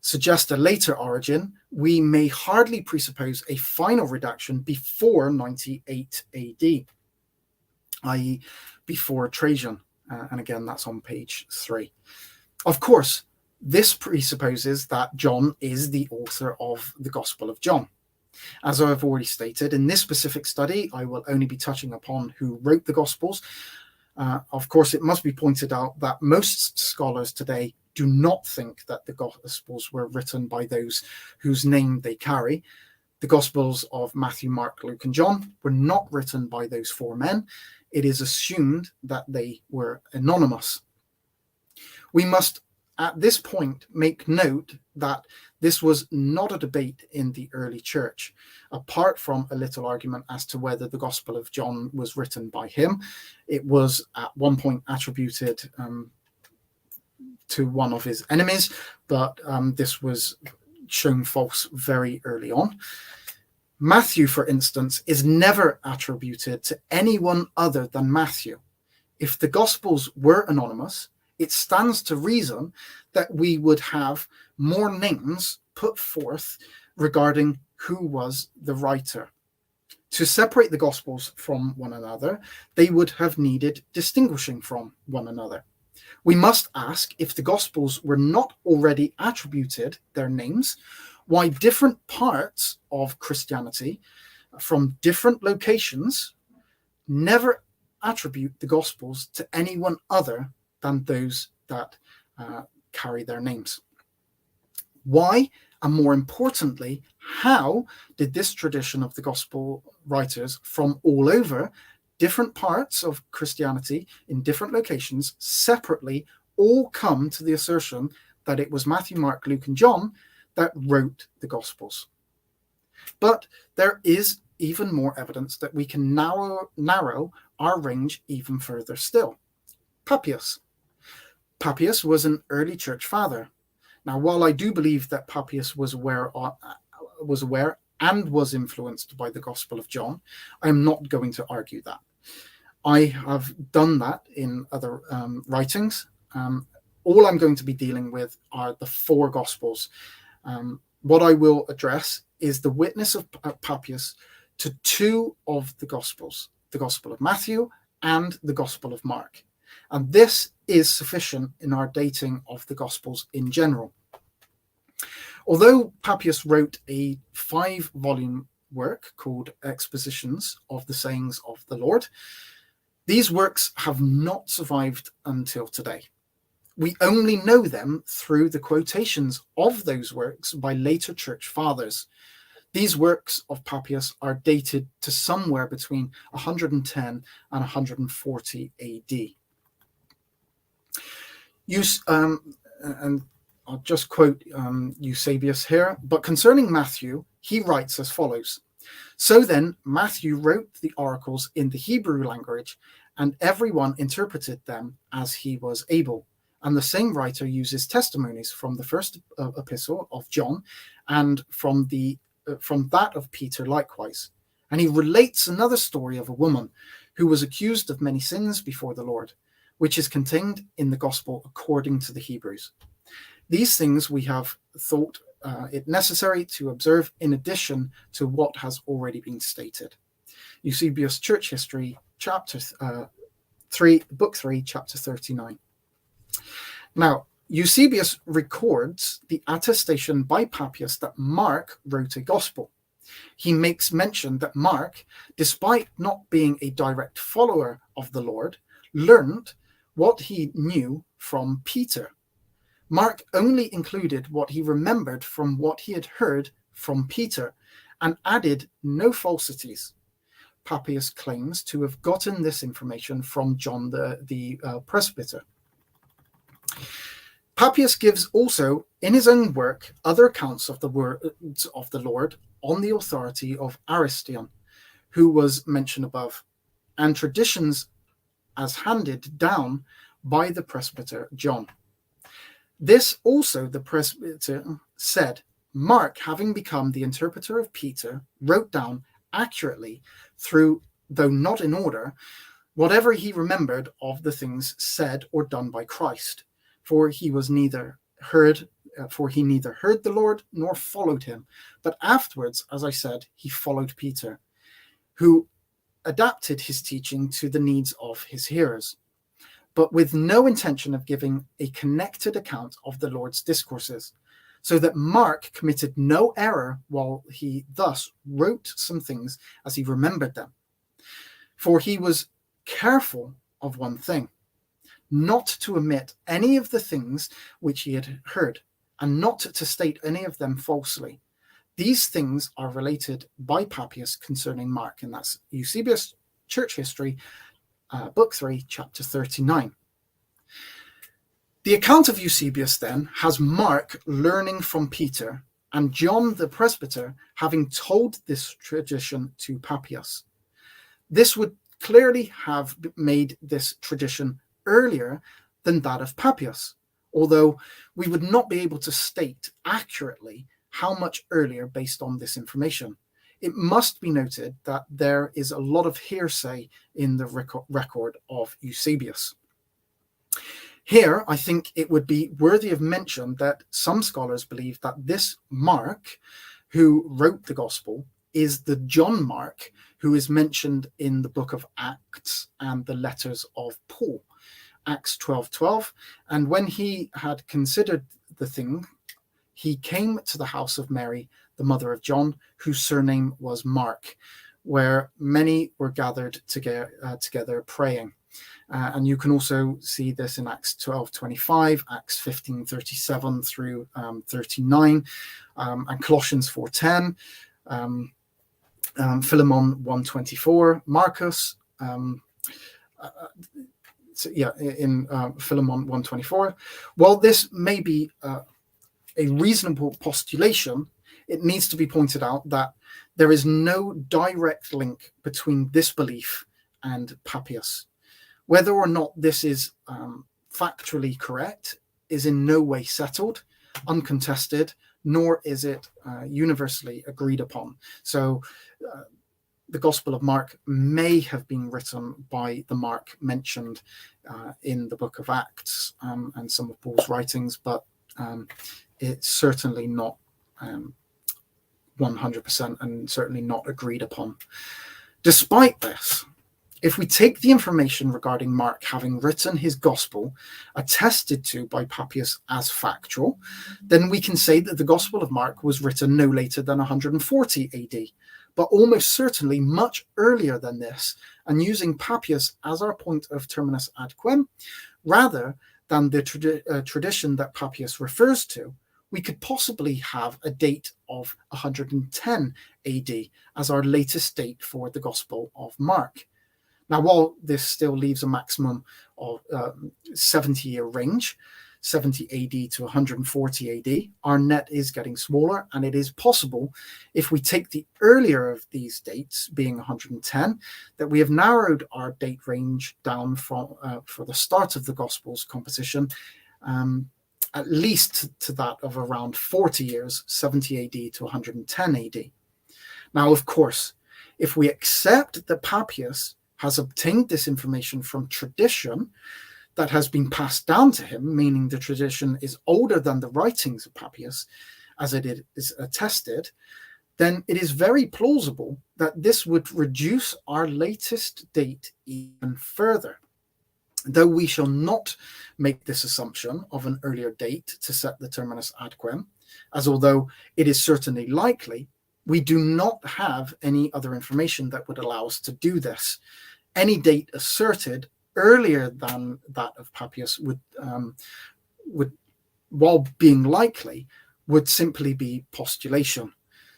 suggest a later origin, we may hardly presuppose a final redaction before 98 AD, i.e. before Trajan. And again, that's on page 3. Of course, this presupposes that John is the author of the Gospel of John. As I've already stated, in this specific study, I will only be touching upon who wrote the Gospels. Of course, it must be pointed out that most scholars today do not think that the Gospels were written by those whose name they carry. The Gospels of Matthew, Mark, Luke, and John were not written by those 4 men. It is assumed that they were anonymous. We must, at this point, make note that this was not a debate in the early church, apart from a little argument as to whether the Gospel of John was written by him. It was at one point attributed to one of his enemies, but this was shown false very early on. Matthew, for instance, is never attributed to anyone other than Matthew. If the Gospels were anonymous, it stands to reason that we would have more names put forth regarding who was the writer. To separate the Gospels from one another, they would have needed distinguishing from one another. We must ask, if the Gospels were not already attributed their names, why different parts of Christianity from different locations never attribute the Gospels to anyone other than those that carry their names. Why? And more importantly, how did this tradition of the gospel writers from all over different parts of Christianity in different locations separately all come to the assertion that it was Matthew, Mark, Luke, and John that wrote the Gospels? But there is even more evidence that we can narrow our range even further still. Papias. Papias was an early church father. Now, while I do believe that Papias was aware and was influenced by the Gospel of John, I am not going to argue that. I have done that in other writings. All I'm going to be dealing with are the four Gospels. What I will address is the witness of Papias to two of the Gospels, the Gospel of Matthew and the Gospel of Mark. And this is sufficient in our dating of the Gospels in general. Although Papias wrote a 5-volume work called Expositions of the Sayings of the Lord, these works have not survived until today. We only know them through the quotations of those works by later church fathers. These works of Papias are dated to somewhere between 110 and 140 AD. And I'll just quote Eusebius here, but concerning Matthew, he writes as follows. So then, Matthew wrote the oracles in the Hebrew language, and everyone interpreted them as he was able. And the same writer uses testimonies from the first epistle of John and from that of Peter likewise. And he relates another story of a woman who was accused of many sins before the Lord, which is contained in the gospel according to the Hebrews. These things we have thought it necessary to observe in addition to what has already been stated. Eusebius Church History, chapter 3, book 3, chapter 39. Now, Eusebius records the attestation by Papias that Mark wrote a gospel. He makes mention that Mark, despite not being a direct follower of the Lord, learned what he knew from Peter. Mark only included what he remembered from what he had heard from Peter and added no falsities. Papias claims to have gotten this information from John the presbyter. Papias gives also, in his own work, other accounts of the words of the Lord on the authority of Aristion, who was mentioned above, and traditions as handed down by the presbyter John. This also the presbyter said, Mark, having become the interpreter of Peter, wrote down accurately, through, though not in order, whatever he remembered of the things said or done by Christ. For he neither heard the Lord nor followed him, but afterwards, as I said, he followed Peter, who adapted his teaching to the needs of his hearers, but with no intention of giving a connected account of the Lord's discourses, so that Mark committed no error while he thus wrote some things as he remembered them. For he was careful of one thing, not to omit any of the things which he had heard, and not to state any of them falsely. These things are related by Papias concerning Mark, and that's Eusebius Church History, book 3, chapter 39. The account of Eusebius then has Mark learning from Peter, and John the presbyter having told this tradition to Papias. This would clearly have made this tradition earlier than that of Papias, although we would not be able to state accurately how much earlier based on this information. It must be noted that there is a lot of hearsay in the record of Eusebius. Here, I think it would be worthy of mention that some scholars believe that this Mark, who wrote the gospel, is the John Mark who is mentioned in the book of Acts and the letters of Paul. Acts 12:12, and when he had considered the thing, he came to the house of Mary, the mother of John, whose surname was Mark, where many were gathered together praying. And you can also see this in Acts 12:25, Acts 15:37 through 39, and Colossians 4:10, Philemon 1:24, Marcus, in Philemon 1:24. While this may be a reasonable postulation, it needs to be pointed out that there is no direct link between this belief and Papias. Whether or not this is factually correct is in no way settled, uncontested, nor is it universally agreed upon. So the Gospel of Mark may have been written by the Mark mentioned in the book of Acts and some of Paul's writings, but it's certainly not 100% and certainly not agreed upon. Despite this, if we take the information regarding Mark having written his gospel attested to by Papias as factual, then we can say that the Gospel of Mark was written no later than 140 AD, but almost certainly much earlier than this, and using Papias as our point of terminus ad quem, rather than the tradition that Papias refers to, we could possibly have a date of 110 AD as our latest date for the Gospel of Mark. Now, while this still leaves a maximum of 70-year range, 70 AD to 140 AD, our net is getting smaller, and it is possible, if we take the earlier of these dates, being 110, that we have narrowed our date range down from for the start of the Gospel's composition, at least to that of around 40 years, 70 AD to 110 AD. Now, of course, if we accept that Papias has obtained this information from tradition that has been passed down to him, meaning the tradition is older than the writings of Papias, as it is attested, then it is very plausible that this would reduce our latest date even further. Though we shall not make this assumption of an earlier date to set the terminus ad quem, as although it is certainly likely, we do not have any other information that would allow us to do this. Any date asserted earlier than that of Papias would, while being likely, would simply be postulation.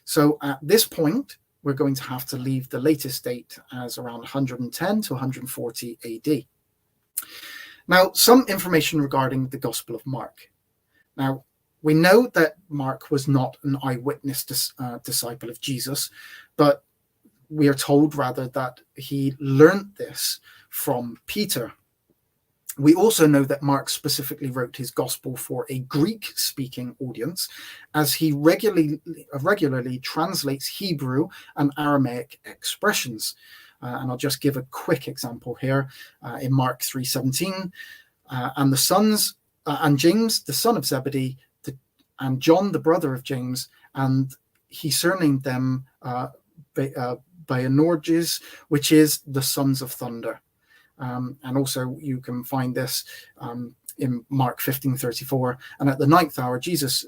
So at this point, we're going to have to leave the latest date as around 110 to 140 AD. Now, some information regarding the Gospel of Mark. Now, we know that Mark was not an eyewitness disciple of Jesus, but we are told rather that he learned this from Peter. We also know that Mark specifically wrote his gospel for a Greek-speaking audience, as he regularly translates Hebrew and Aramaic expressions. And I'll just give a quick example here in Mark 3:17. And the sons, and James, the son of Zebedee, and John, the brother of James, and he surnamed them Boanerges, which is the sons of thunder. And also you can find this in Mark 15:34. And at the 9th hour, Jesus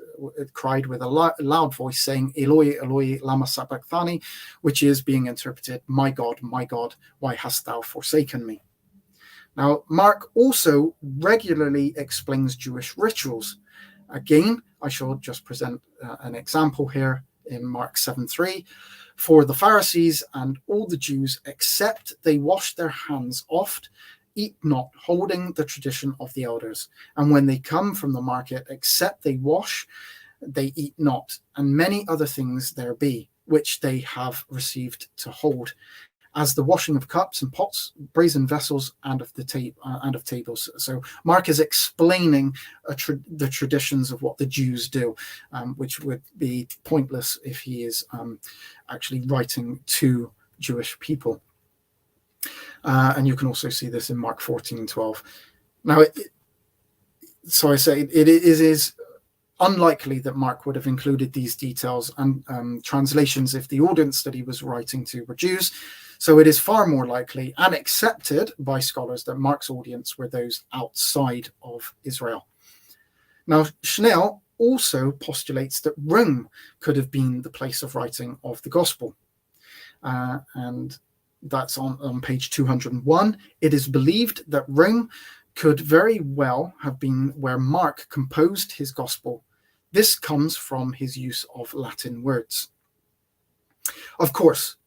cried with a loud voice, saying, Eloi, Eloi, lama sabachthani, which is being interpreted, my God, why hast thou forsaken me? Now, Mark also regularly explains Jewish rituals. Again, I shall just present an example here in Mark 7:3. For the Pharisees and all the Jews, except they wash their hands oft, eat not, holding the tradition of the elders. And when they come from the market, except they wash, they eat not. And many other things there be, which they have received to hold, as the washing of cups and pots, brazen vessels, and of tables. So Mark is explaining the traditions of what the Jews do, which would be pointless if he is actually writing to Jewish people. And you can also see this in Mark 14:12. Now, so I say it is unlikely that Mark would have included these details and translations if the audience that he was writing to were Jews. So it is far more likely and accepted by scholars that Mark's audience were those outside of Israel. Now, Schnell also postulates that Rome could have been the place of writing of the gospel. And that's on page 201, it is believed that Rome could very well have been where Mark composed his gospel. This comes from his use of Latin words. Of course,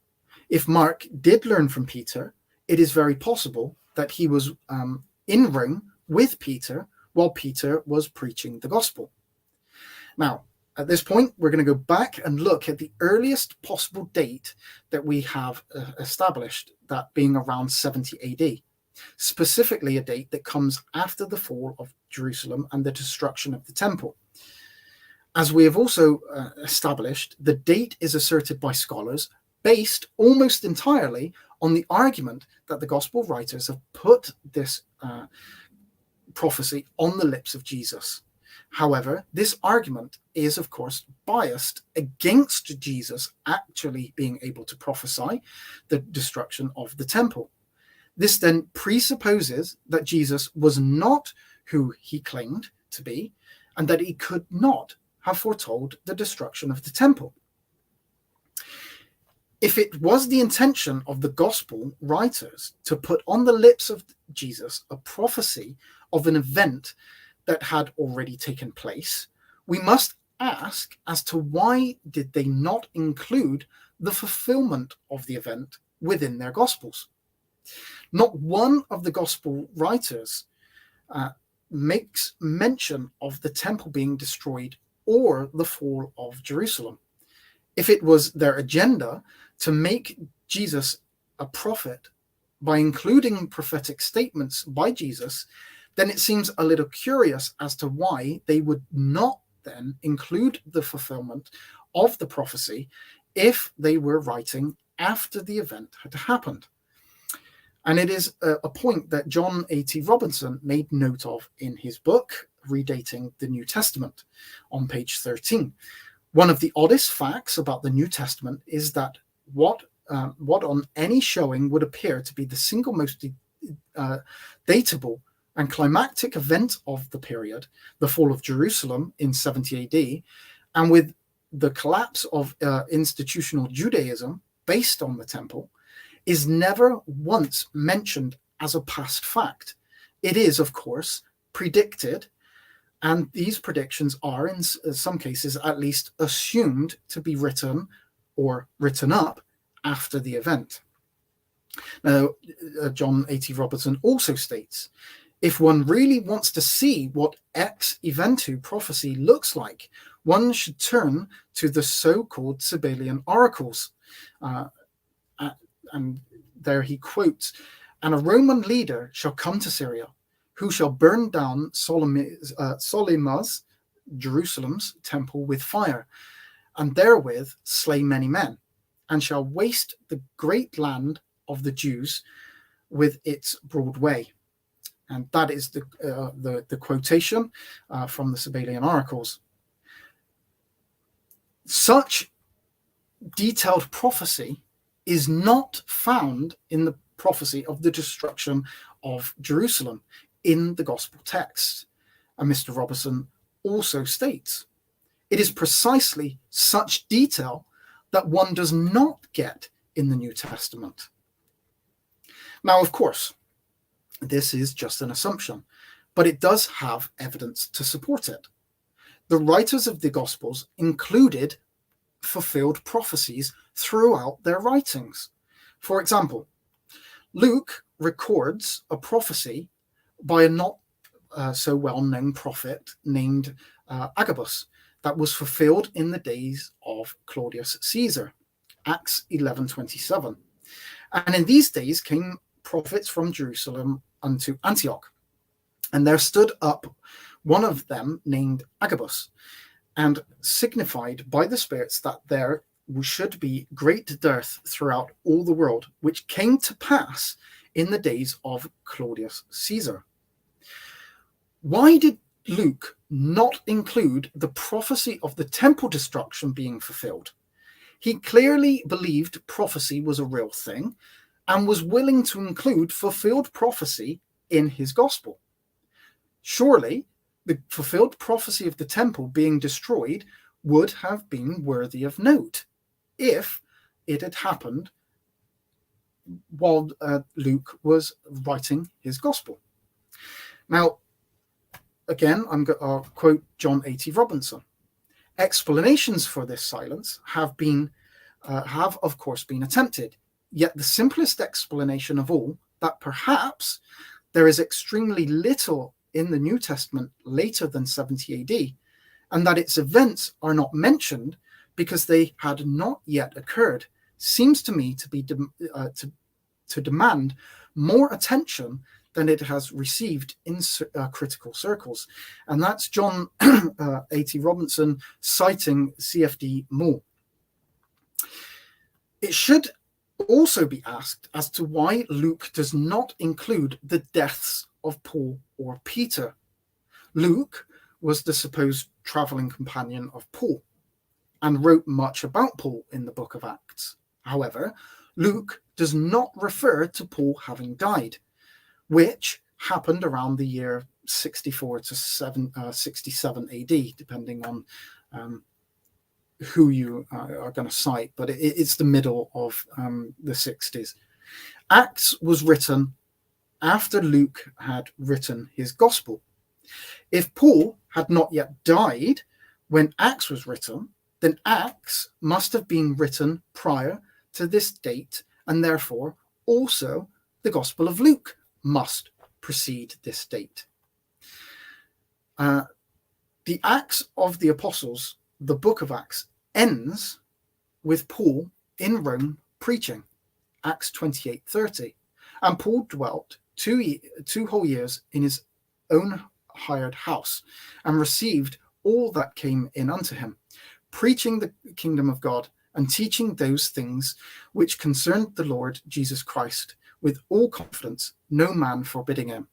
if Mark did learn from Peter, it is very possible that he was in Rome with Peter while Peter was preaching the gospel. Now, at this point, we're going to go back and look at the earliest possible date that we have established, that being around 70 AD, specifically a date that comes after the fall of Jerusalem and the destruction of the temple. As we have also established, the date is asserted by scholars based almost entirely on the argument that the gospel writers have put this prophecy on the lips of Jesus. However, this argument is, of course, biased against Jesus actually being able to prophesy the destruction of the temple. This then presupposes that Jesus was not who he claimed to be, and that he could not have foretold the destruction of the temple. If it was the intention of the gospel writers to put on the lips of Jesus a prophecy of an event that had already taken place, we must ask as to why did they not include the fulfillment of the event within their gospels. Not one of the gospel writers makes mention of the temple being destroyed or the fall of Jerusalem. If it was their agenda to make Jesus a prophet by including prophetic statements by Jesus, then it seems a little curious as to why they would not then include the fulfillment of the prophecy if they were writing after the event had happened. And it is a point that John A.T. Robinson made note of in his book, Redating the New Testament, on page 13. One of the oddest facts about the New Testament is that what on any showing would appear to be the single most datable and climactic event of the period, the fall of Jerusalem in 70 AD, and with the collapse of institutional Judaism based on the temple, is never once mentioned as a past fact. It is, of course, predicted, and these predictions are, in some cases at least, assumed to be written or written up after the event. Now, John A.T. Robertson also states, if one really wants to see what ex eventu prophecy looks like, one should turn to the so-called Sabellian oracles. And there he quotes, "And a Roman leader shall come to Syria, who shall burn down Solymas, Jerusalem's temple, with fire, and therewith slay many men, and shall waste the great land of the Jews with its broad way." And that is the quotation from the Sabellian oracles. Such detailed prophecy is not found in the prophecy of the destruction of Jerusalem in the gospel text. And Mr. Robertson also states, it is precisely such detail that one does not get in the New Testament. Now, of course, this is just an assumption, but it does have evidence to support it. The writers of the Gospels included fulfilled prophecies throughout their writings. For example, Luke records a prophecy by a not so well-known prophet named Agabus that was fulfilled in the days of Claudius Caesar, Acts 11:27. And in these days came prophets from Jerusalem unto Antioch, and there stood up one of them named Agabus, and signified by the spirits that there should be great dearth throughout all the world, which came to pass in the days of Claudius Caesar. Why did Luke not include the prophecy of the temple destruction being fulfilled? He clearly believed prophecy was a real thing and was willing to include fulfilled prophecy in his gospel. Surely, the fulfilled prophecy of the temple being destroyed would have been worthy of note if it had happened while Luke was writing his gospel. Now, again, I'll quote John A.T. Robinson. Explanations for this silence have of course been attempted, yet the simplest explanation of all, that perhaps there is extremely little in the New Testament later than 70 AD, and that its events are not mentioned because they had not yet occurred, seems to me to be to demand more attention than it has received in critical circles. And that's John A.T. Robinson citing CFD Moore. It should also be asked as to why Luke does not include the deaths of Paul or Peter. Luke was the supposed traveling companion of Paul and wrote much about Paul in the book of Acts. However, Luke does not refer to Paul having died, which happened around the year 64 to 67 AD, depending on who you are going to cite, but it's the middle of the 60s. Acts was written after Luke had written his gospel. If Paul had not yet died when Acts was written, then Acts must have been written prior to this date, and therefore also the Gospel of Luke must precede this date. The Acts of the Apostles, the book of Acts, ends with Paul in Rome preaching, Acts 28:30, and Paul dwelt two whole years in his own hired house and received all that came in unto him, preaching the kingdom of God and teaching those things which concerned the Lord Jesus Christ with all confidence, no man forbidding him.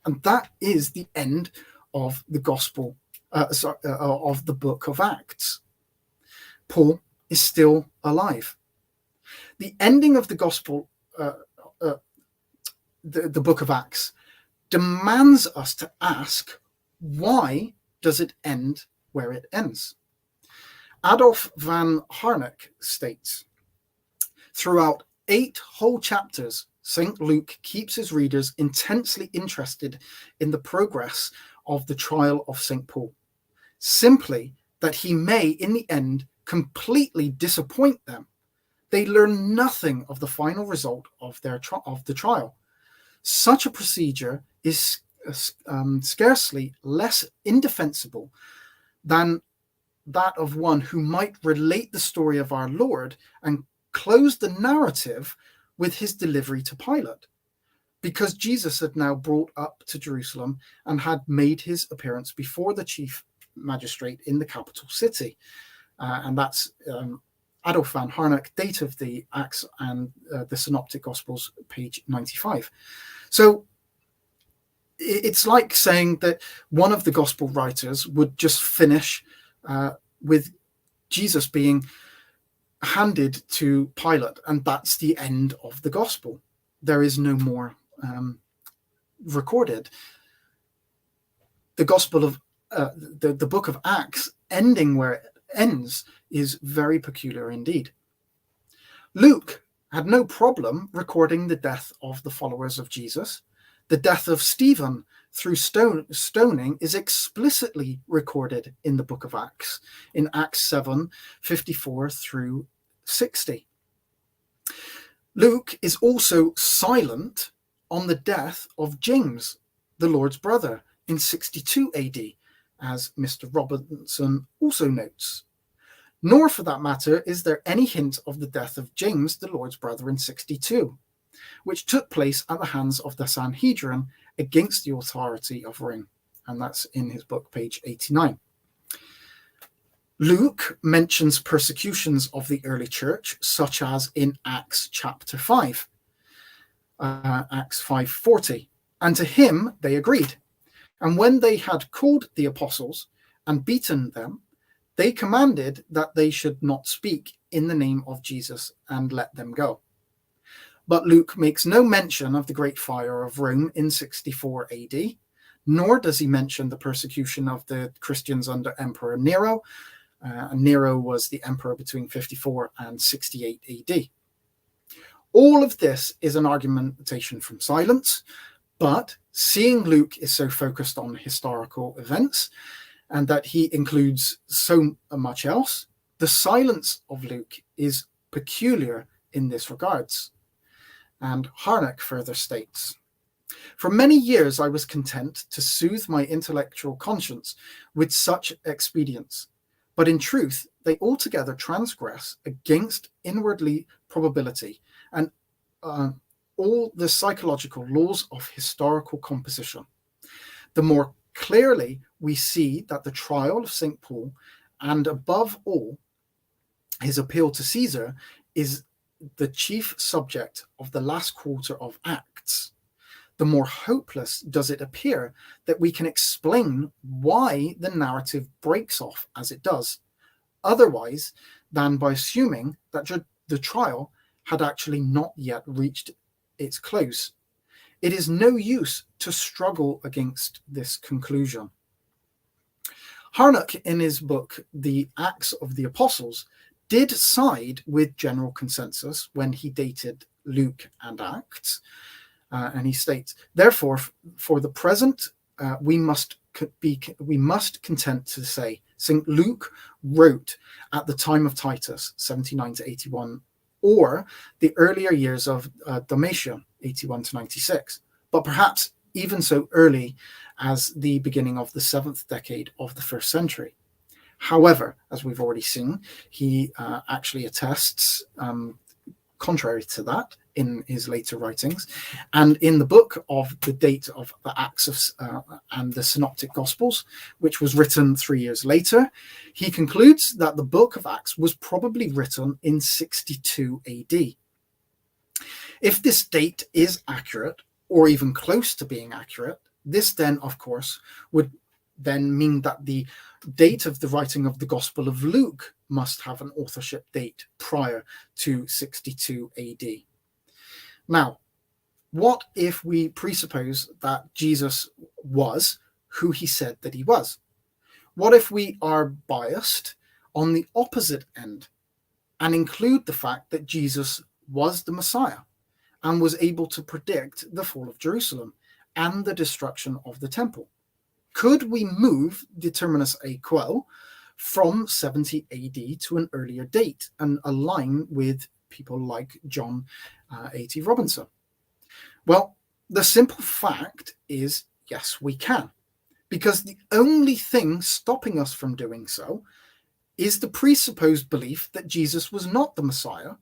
And that is the end of the gospel, of the book of Acts. Paul is still alive. The ending of the gospel, the book of Acts, demands us to ask, why does it end where it ends? Adolf van Harnack states, throughout 8 whole chapters, St. Luke keeps his readers intensely interested in the progress of the trial of St. Paul, simply that he may, in the end, completely disappoint them. They learn nothing of the final result of the trial. Such a procedure is scarcely less indefensible than that of one who might relate the story of our Lord and close the narrative with his delivery to Pilate, because Jesus had now brought up to Jerusalem and had made his appearance before the chief magistrate in the capital city. And that's Adolf van Harnack, date of the Acts and the Synoptic Gospels, page 95. So it's like saying that one of the gospel writers would just finish with Jesus being handed to Pilate, and that's the end of the gospel. There is no more recorded. The gospel of the book of Acts ending where it ends is very peculiar indeed. Luke had no problem recording the death of the followers of Jesus. The death of Stephen through stoning is explicitly recorded in the book of Acts, in Acts 7:54 through 60. Luke is also silent on the death of James, the Lord's brother, in 62 AD, as Mr. Robinson also notes. Nor, for that matter, is there any hint of the death of James, the Lord's brother, in 62, which took place at the hands of the Sanhedrin against the authority of Rome. And that's in his book, page 89. Luke mentions persecutions of the early church, such as in Acts chapter 5, Acts 5:40. And to him they agreed. And when they had called the apostles and beaten them, they commanded that they should not speak in the name of Jesus and let them go. But Luke makes no mention of the great fire of Rome in 64 AD, nor does he mention the persecution of the Christians under Emperor Nero. Nero was the emperor between 54 and 68 AD. All of this is an argumentation from silence, but seeing Luke is so focused on historical events and that he includes so much else, the silence of Luke is peculiar in this regards. And Harnack further states, "For many years I was content to soothe my intellectual conscience with such expedients, but in truth they altogether transgress against inwardly probability and all the psychological laws of historical composition. The more clearly we see that the trial of St. Paul, and above all his appeal to Caesar, is the chief subject of the last quarter of Acts, the more hopeless does it appear that we can explain why the narrative breaks off as it does, otherwise than by assuming that the trial had actually not yet reached its close. It is no use to struggle against this conclusion." Harnack, in his book, The Acts of the Apostles, did side with general consensus when he dated Luke and Acts. And he states, "Therefore, for the present, we must content to say St. Luke wrote at the time of Titus, 79 to 81, or the earlier years of Domitian, 81 to 96, but perhaps even so early as the beginning of the 7th decade of the 1st century. However, as we've already seen, he actually attests contrary to that in his later writings. And in the book of the date of the Acts of, and the Synoptic Gospels, which was written 3 years later, he concludes that the book of Acts was probably written in 62 AD. If this date is accurate, or even close to being accurate, this then, of course, would then mean that the date of the writing of the Gospel of Luke must have an authorship date prior to 62 AD. Now, what if we presuppose that Jesus was who he said that he was? What if we are biased on the opposite end and include the fact that Jesus was the Messiah and was able to predict the fall of Jerusalem and the destruction of the temple? Could we move determinus a quo from 70 AD to an earlier date and align with people like John A.T. Robinson? Well, the simple fact is, yes, we can, because the only thing stopping us from doing so is the presupposed belief that Jesus was not the Messiah,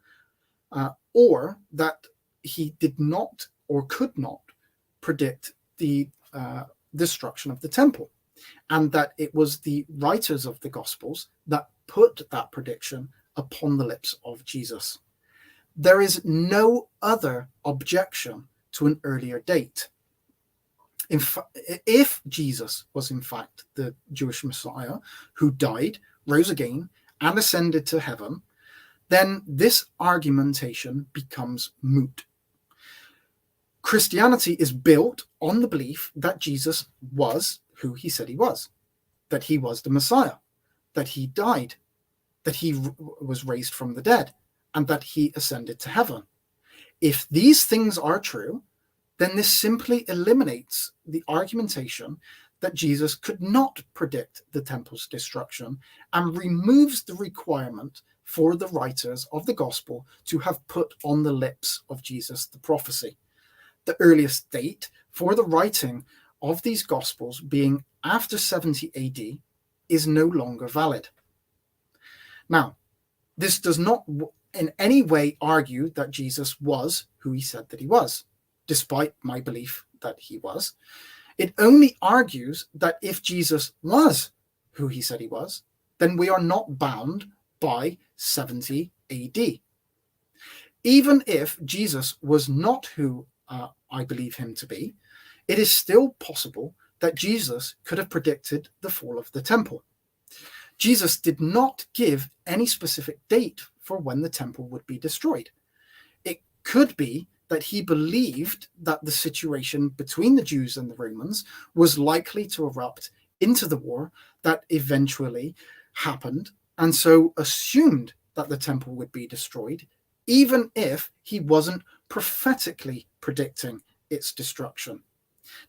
or that he did not or could not predict the destruction of the temple, and that it was the writers of the Gospels that put that prediction upon the lips of Jesus. There is no other objection to an earlier date. If Jesus was in fact the Jewish Messiah who died, rose again, and ascended to heaven, then this argumentation becomes moot. Christianity is built on the belief that Jesus was who he said he was, that he was the Messiah, that he died, that he was raised from the dead, and that he ascended to heaven. If these things are true, then this simply eliminates the argumentation that Jesus could not predict the temple's destruction and removes the requirement for the writers of the gospel to have put on the lips of Jesus the prophecy. The earliest date for the writing of these gospels being after 70 AD is no longer valid. Now, this does not in any way argue that Jesus was who he said that he was, despite my belief that he was. It only argues that if Jesus was who he said he was, then we are not bound by 70 AD. Even if Jesus was not who I believe him to be, it is still possible that Jesus could have predicted the fall of the temple. Jesus did not give any specific date for when the temple would be destroyed. It could be that he believed that the situation between the Jews and the Romans was likely to erupt into the war that eventually happened, and so assumed that the temple would be destroyed even if he wasn't prophetically predicting its destruction.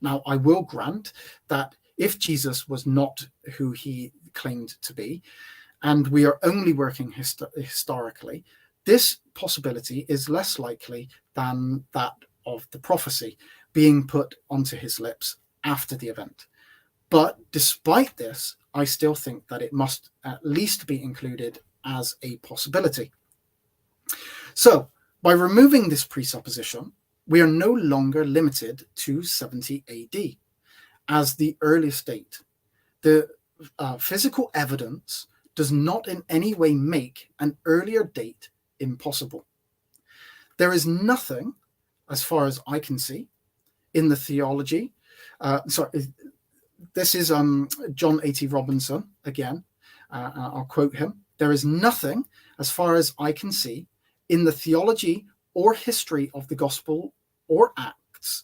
Now, I will grant that if Jesus was not who he claimed to be, and we are only working historically, this possibility is less likely than that of the prophecy being put onto his lips after the event. But despite this, I still think that it must at least be included as a possibility. So, by removing this presupposition, we are no longer limited to 70 AD as the earliest date. The physical evidence does not in any way make an earlier date impossible. There is nothing, as far as I can see, in the theology. This is John A.T. Robinson again. I'll quote him. There is nothing, as far as I can see, in the theology or history of the gospel or Acts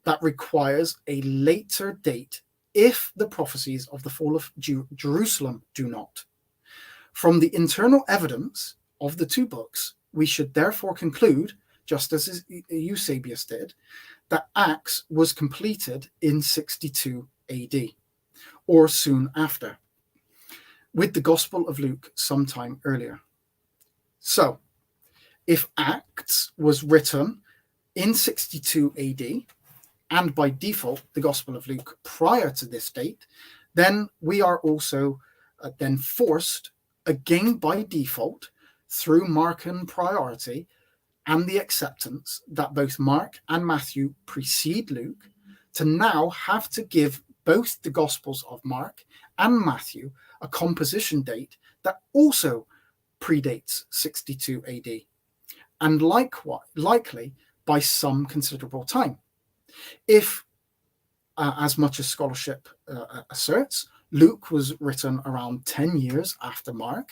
that requires a later date if the prophecies of the fall of Jerusalem do not. From the internal evidence of the two books, we should therefore conclude, just as Eusebius did, that Acts was completed in 62 AD, or soon after, with the Gospel of Luke sometime earlier. So, if Acts was written in 62 AD, and by default the Gospel of Luke prior to this date, then we are also then forced, again by default, through Markan priority and the acceptance that both Mark and Matthew precede Luke, to now have to give both the Gospels of Mark and Matthew a composition date that also predates 62 AD, and likely by some considerable time. If, as much as scholarship asserts, Luke was written around 10 years after Mark,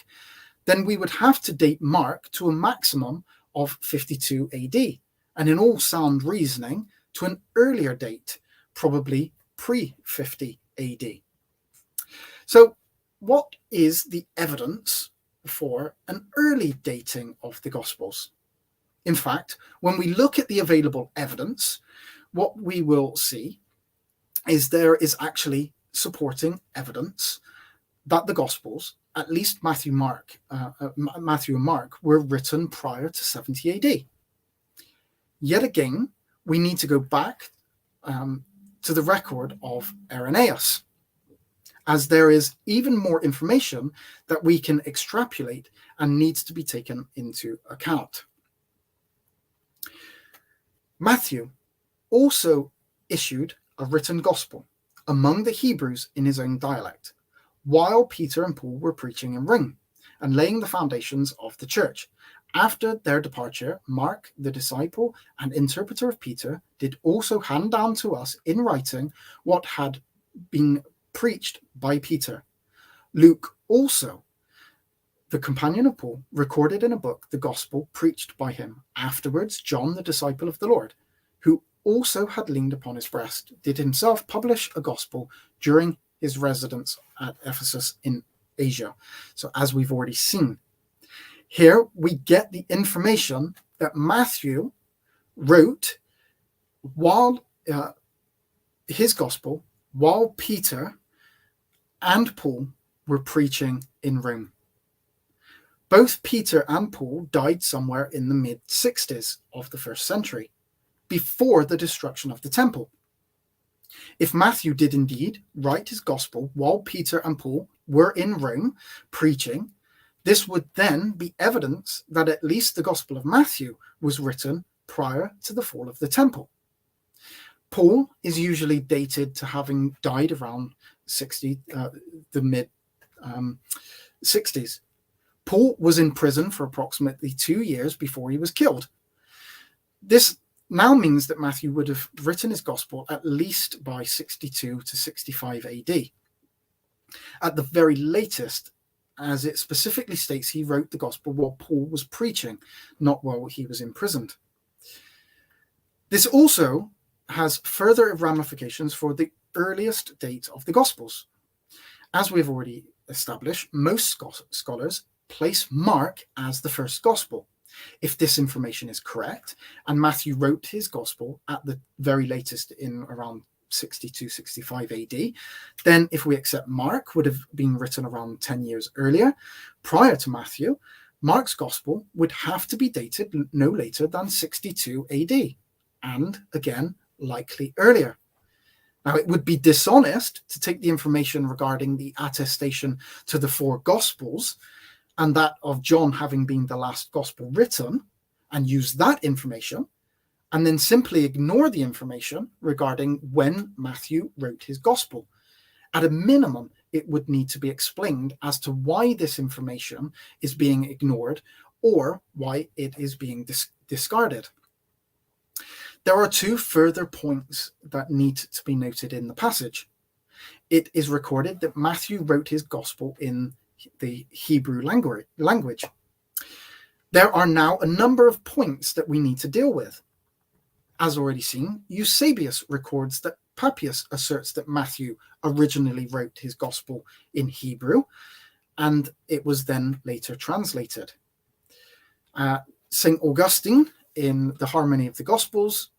then we would have to date Mark to a maximum of 52 AD, and in all sound reasoning, to an earlier date, probably pre-50 AD. So, what is the evidence for an early dating of the Gospels? In fact, when we look at the available evidence, what we will see is there is actually supporting evidence that the Gospels, at least Matthew and Mark, were written prior to 70 AD. Yet again, we need to go back to the record of Irenaeus, as there is even more information that we can extrapolate and needs to be taken into account. Matthew also issued a written gospel among the Hebrews in his own dialect, while Peter and Paul were preaching in Rome and laying the foundations of the church. After their departure, Mark, the disciple and interpreter of Peter, did also hand down to us in writing what had been preached by Peter. Luke also, the companion of Paul, recorded in a book the gospel preached by him. Afterwards, John, the disciple of the Lord, who also had leaned upon his breast, did himself publish a gospel during his residence at Ephesus in Asia. So as we've already seen, here we get the information that Matthew wrote while his gospel, while Peter and Paul were preaching in Rome. Both Peter and Paul died somewhere in the mid-60s of the first century, before the destruction of the temple. If Matthew did indeed write his gospel while Peter and Paul were in Rome preaching, this would then be evidence that at least the Gospel of Matthew was written prior to the fall of the temple. Paul is usually dated to having died around the mid-60s. Paul was in prison for approximately 2 years before he was killed. This now means that Matthew would have written his gospel at least by 62 to 65 AD. At the very latest, as it specifically states, he wrote the gospel while Paul was preaching, not while he was imprisoned. This also has further ramifications for the earliest date of the Gospels. As we've already established, most scholars place Mark as the first Gospel, If this information is correct, and Matthew wrote his gospel at the very latest in around 62, 65 AD, then if we accept Mark would have been written around 10 years earlier, prior to Matthew, Mark's gospel would have to be dated no later than 62 AD, and again, likely earlier. Now, it would be dishonest to take the information regarding the attestation to the four Gospels and that of John having been the last Gospel written and use that information and then simply ignore the information regarding when Matthew wrote his Gospel. At a minimum, it would need to be explained as to why this information is being ignored or why it is being discarded. There are two further points that need to be noted in the passage. It is recorded that Matthew wrote his gospel in the Hebrew language. There are now a number of points that we need to deal with. As already seen, Eusebius records that Papias asserts that Matthew originally wrote his gospel in Hebrew, and it was then later translated. St. Augustine, in the Harmony of the Gospels,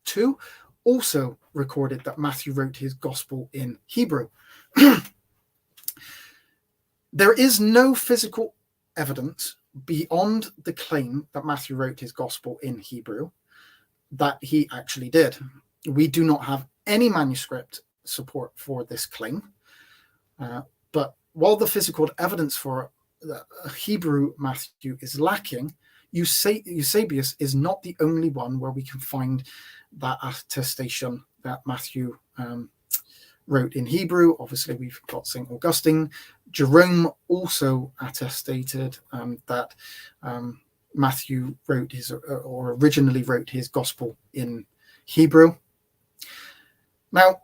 2, also recorded that Matthew wrote his gospel in Hebrew. There is no physical evidence beyond the claim that Matthew wrote his gospel in Hebrew that he actually did. We do not have any manuscript support for this claim, but while the physical evidence for Hebrew Matthew is lacking, Eusebius is not the only one where we can find that attestation that Matthew wrote in Hebrew. Obviously, we've got St. Augustine. Jerome also attested that Matthew wrote his, or originally wrote his gospel in Hebrew. Now,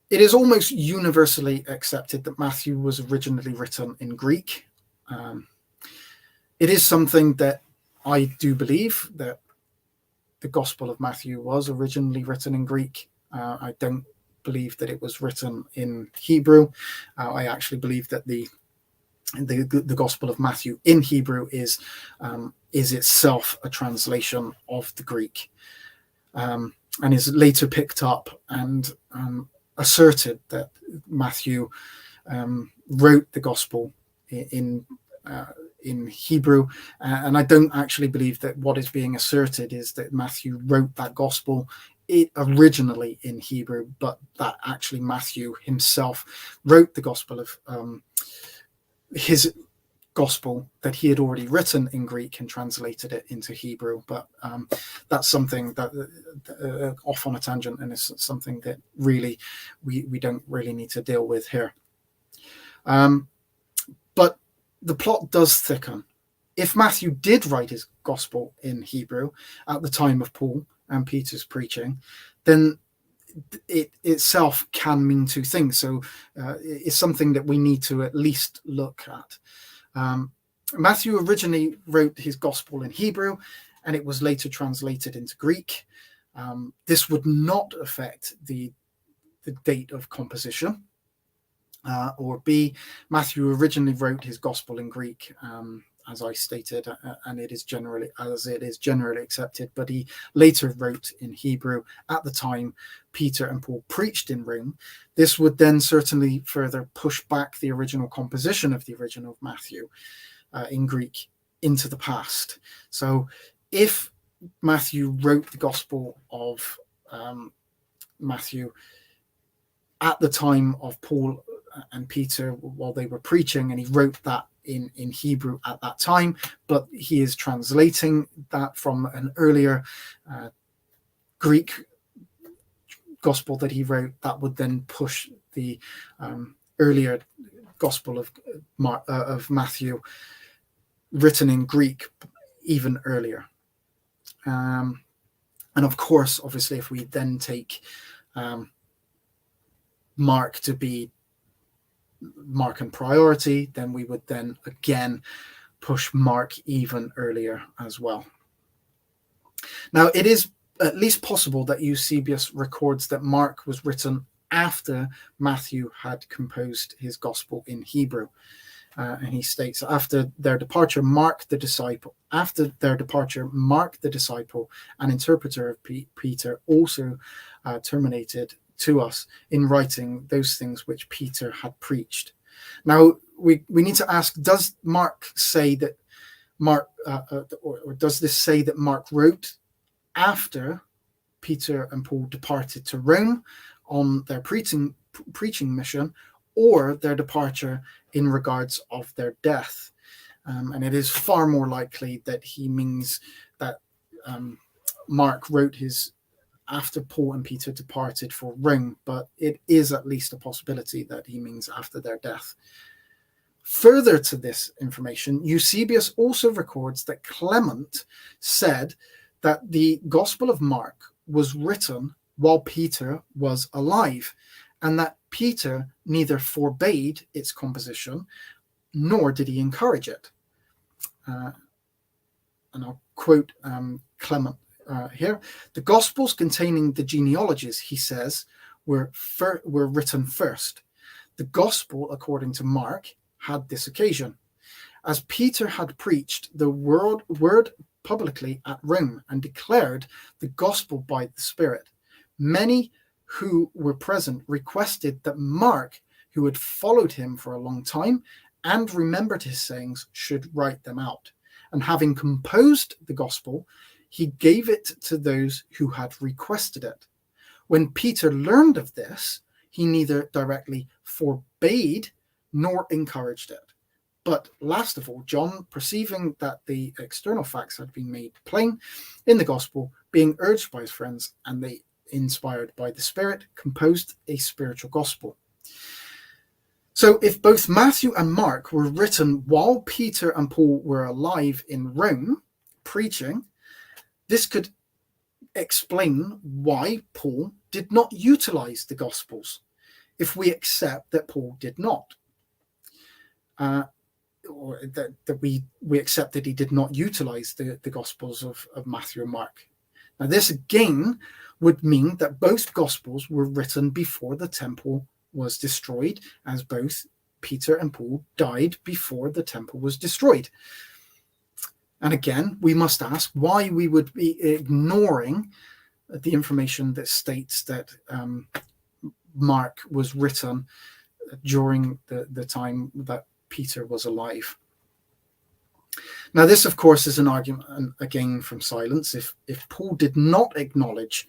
it is almost universally accepted that Matthew was originally written in Greek. It is something that I do believe, that the Gospel of Matthew was originally written in Greek. I don't believe that it was written in Hebrew. I actually believe that the Gospel of Matthew in Hebrew is itself a translation of the Greek, and is later picked up and asserted that Matthew wrote the Gospel in Hebrew, and I don't actually believe that what is being asserted is that Matthew wrote that gospel originally in Hebrew, but that actually Matthew himself wrote the gospel of his gospel that he had already written in Greek and translated it into Hebrew. But that's something that off on a tangent, and it's something that really we don't really need to deal with here. But the plot does thicken. If Matthew did write his gospel in Hebrew at the time of Paul and Peter's preaching, then it itself can mean two things. So it's something that we need to at least look at. Matthew originally wrote his gospel in Hebrew, and it was later translated into Greek. This would not affect the date of composition. Or B, Matthew originally wrote his gospel in Greek, as I stated, and it is generally accepted, but he later wrote in Hebrew at the time Peter and Paul preached in Rome. This would then certainly further push back the original composition of the original Matthew in Greek into the past. So if Matthew wrote the gospel of Matthew at the time of Paul and Peter while they were preaching, and he wrote that in Hebrew at that time, but he is translating that from an earlier Greek gospel that he wrote, that would then push the earlier gospel of Matthew written in Greek even earlier. And of course, obviously, if we then take Mark to be Mark and priority, then we would then again push Mark even earlier as well. Now, it is at least possible that Eusebius records that Mark was written after Matthew had composed his gospel in Hebrew. And he states, after their departure, Mark the disciple, and interpreter of Peter, also terminated to us in writing those things which Peter had preached. Now, we need to ask, does Mark say that or does this say that Mark wrote after Peter and Paul departed to Rome on their preaching mission, or their departure in regards of their death? And it is far more likely that he means that Mark wrote his after Paul and Peter departed for Rome, but it is at least a possibility that he means after their death. Further to this information, Eusebius also records that Clement said that the Gospel of Mark was written while Peter was alive, and that Peter neither forbade its composition nor did he encourage it. And I'll quote Clement here. The Gospels containing the genealogies, he says, were written first. The Gospel, according to Mark, had this occasion. As Peter had preached the word publicly at Rome and declared the Gospel by the Spirit, many who were present requested that Mark, who had followed him for a long time and remembered his sayings, should write them out. And having composed the Gospel, he gave it to those who had requested it. When Peter learned of this, he neither directly forbade nor encouraged it. But last of all, John, perceiving that the external facts had been made plain in the Gospel, being urged by his friends, and they inspired by the Spirit, composed a spiritual Gospel. So if both Matthew and Mark were written while Peter and Paul were alive in Rome, preaching, this could explain why Paul did not utilize the Gospels, if we accept that Paul did not. Or that we accept that he did not utilize the Gospels of Matthew and Mark. Now, this again would mean that both Gospels were written before the temple was destroyed, as both Peter and Paul died before the temple was destroyed. And again, we must ask why we would be ignoring the information that states that Mark was written during the time that Peter was alive. Now, this, of course, is an argument again from silence. If Paul did not acknowledge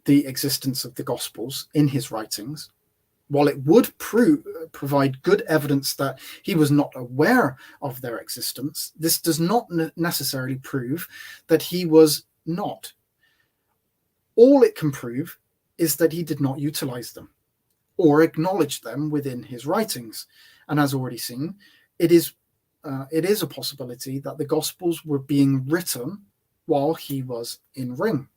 the existence of the Gospels in his writings, while it would provide good evidence that he was not aware of their existence, this does not necessarily prove that he was not. All it can prove is that he did not utilize them or acknowledge them within his writings. And as already seen, it is a possibility that the Gospels were being written while he was in Rome.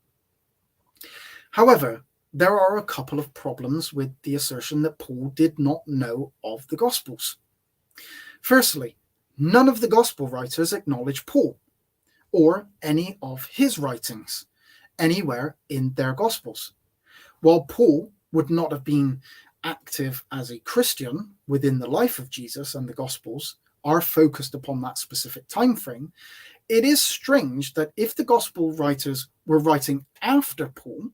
However, there are a couple of problems with the assertion that Paul did not know of the Gospels. Firstly, none of the Gospel writers acknowledge Paul or any of his writings anywhere in their Gospels. While Paul would not have been active as a Christian within the life of Jesus, and the Gospels are focused upon that specific time frame, it is strange that if the Gospel writers were writing after Paul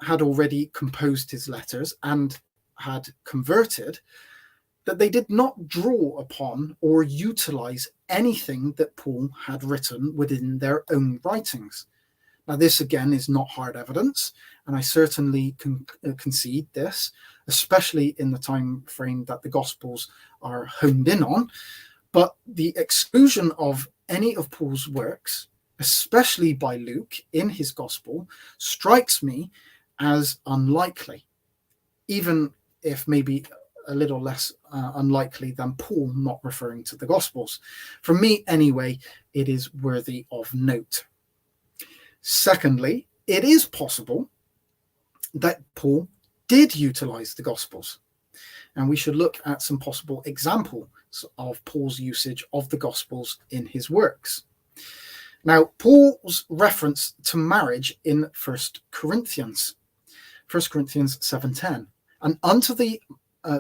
had already composed his letters and had converted, that they did not draw upon or utilize anything that Paul had written within their own writings. Now, this again is not hard evidence, and I certainly can concede this, especially in the time frame that the Gospels are honed in on. But the exclusion of any of Paul's works, especially by Luke in his Gospel, strikes me as unlikely, even if maybe a little less unlikely than Paul not referring to the Gospels. For me, anyway, it is worthy of note. Secondly, it is possible that Paul did utilize the Gospels, and we should look at some possible examples of Paul's usage of the Gospels in his works. Now, Paul's reference to marriage in 1 Corinthians 7:10, and unto the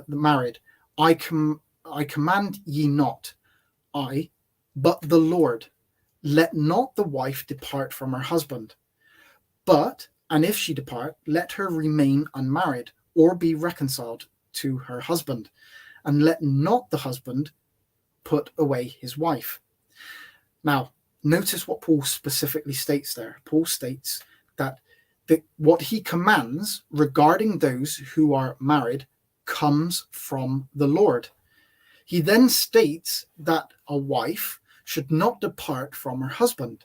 married I command ye not, I, but the Lord. Let not the wife depart from her husband. But, and if she depart, let her remain unmarried, or be reconciled to her husband. And let not the husband put away his wife. Now, notice what Paul specifically states there. Paul states that what he commands regarding those who are married comes from the Lord. He then states that a wife should not depart from her husband,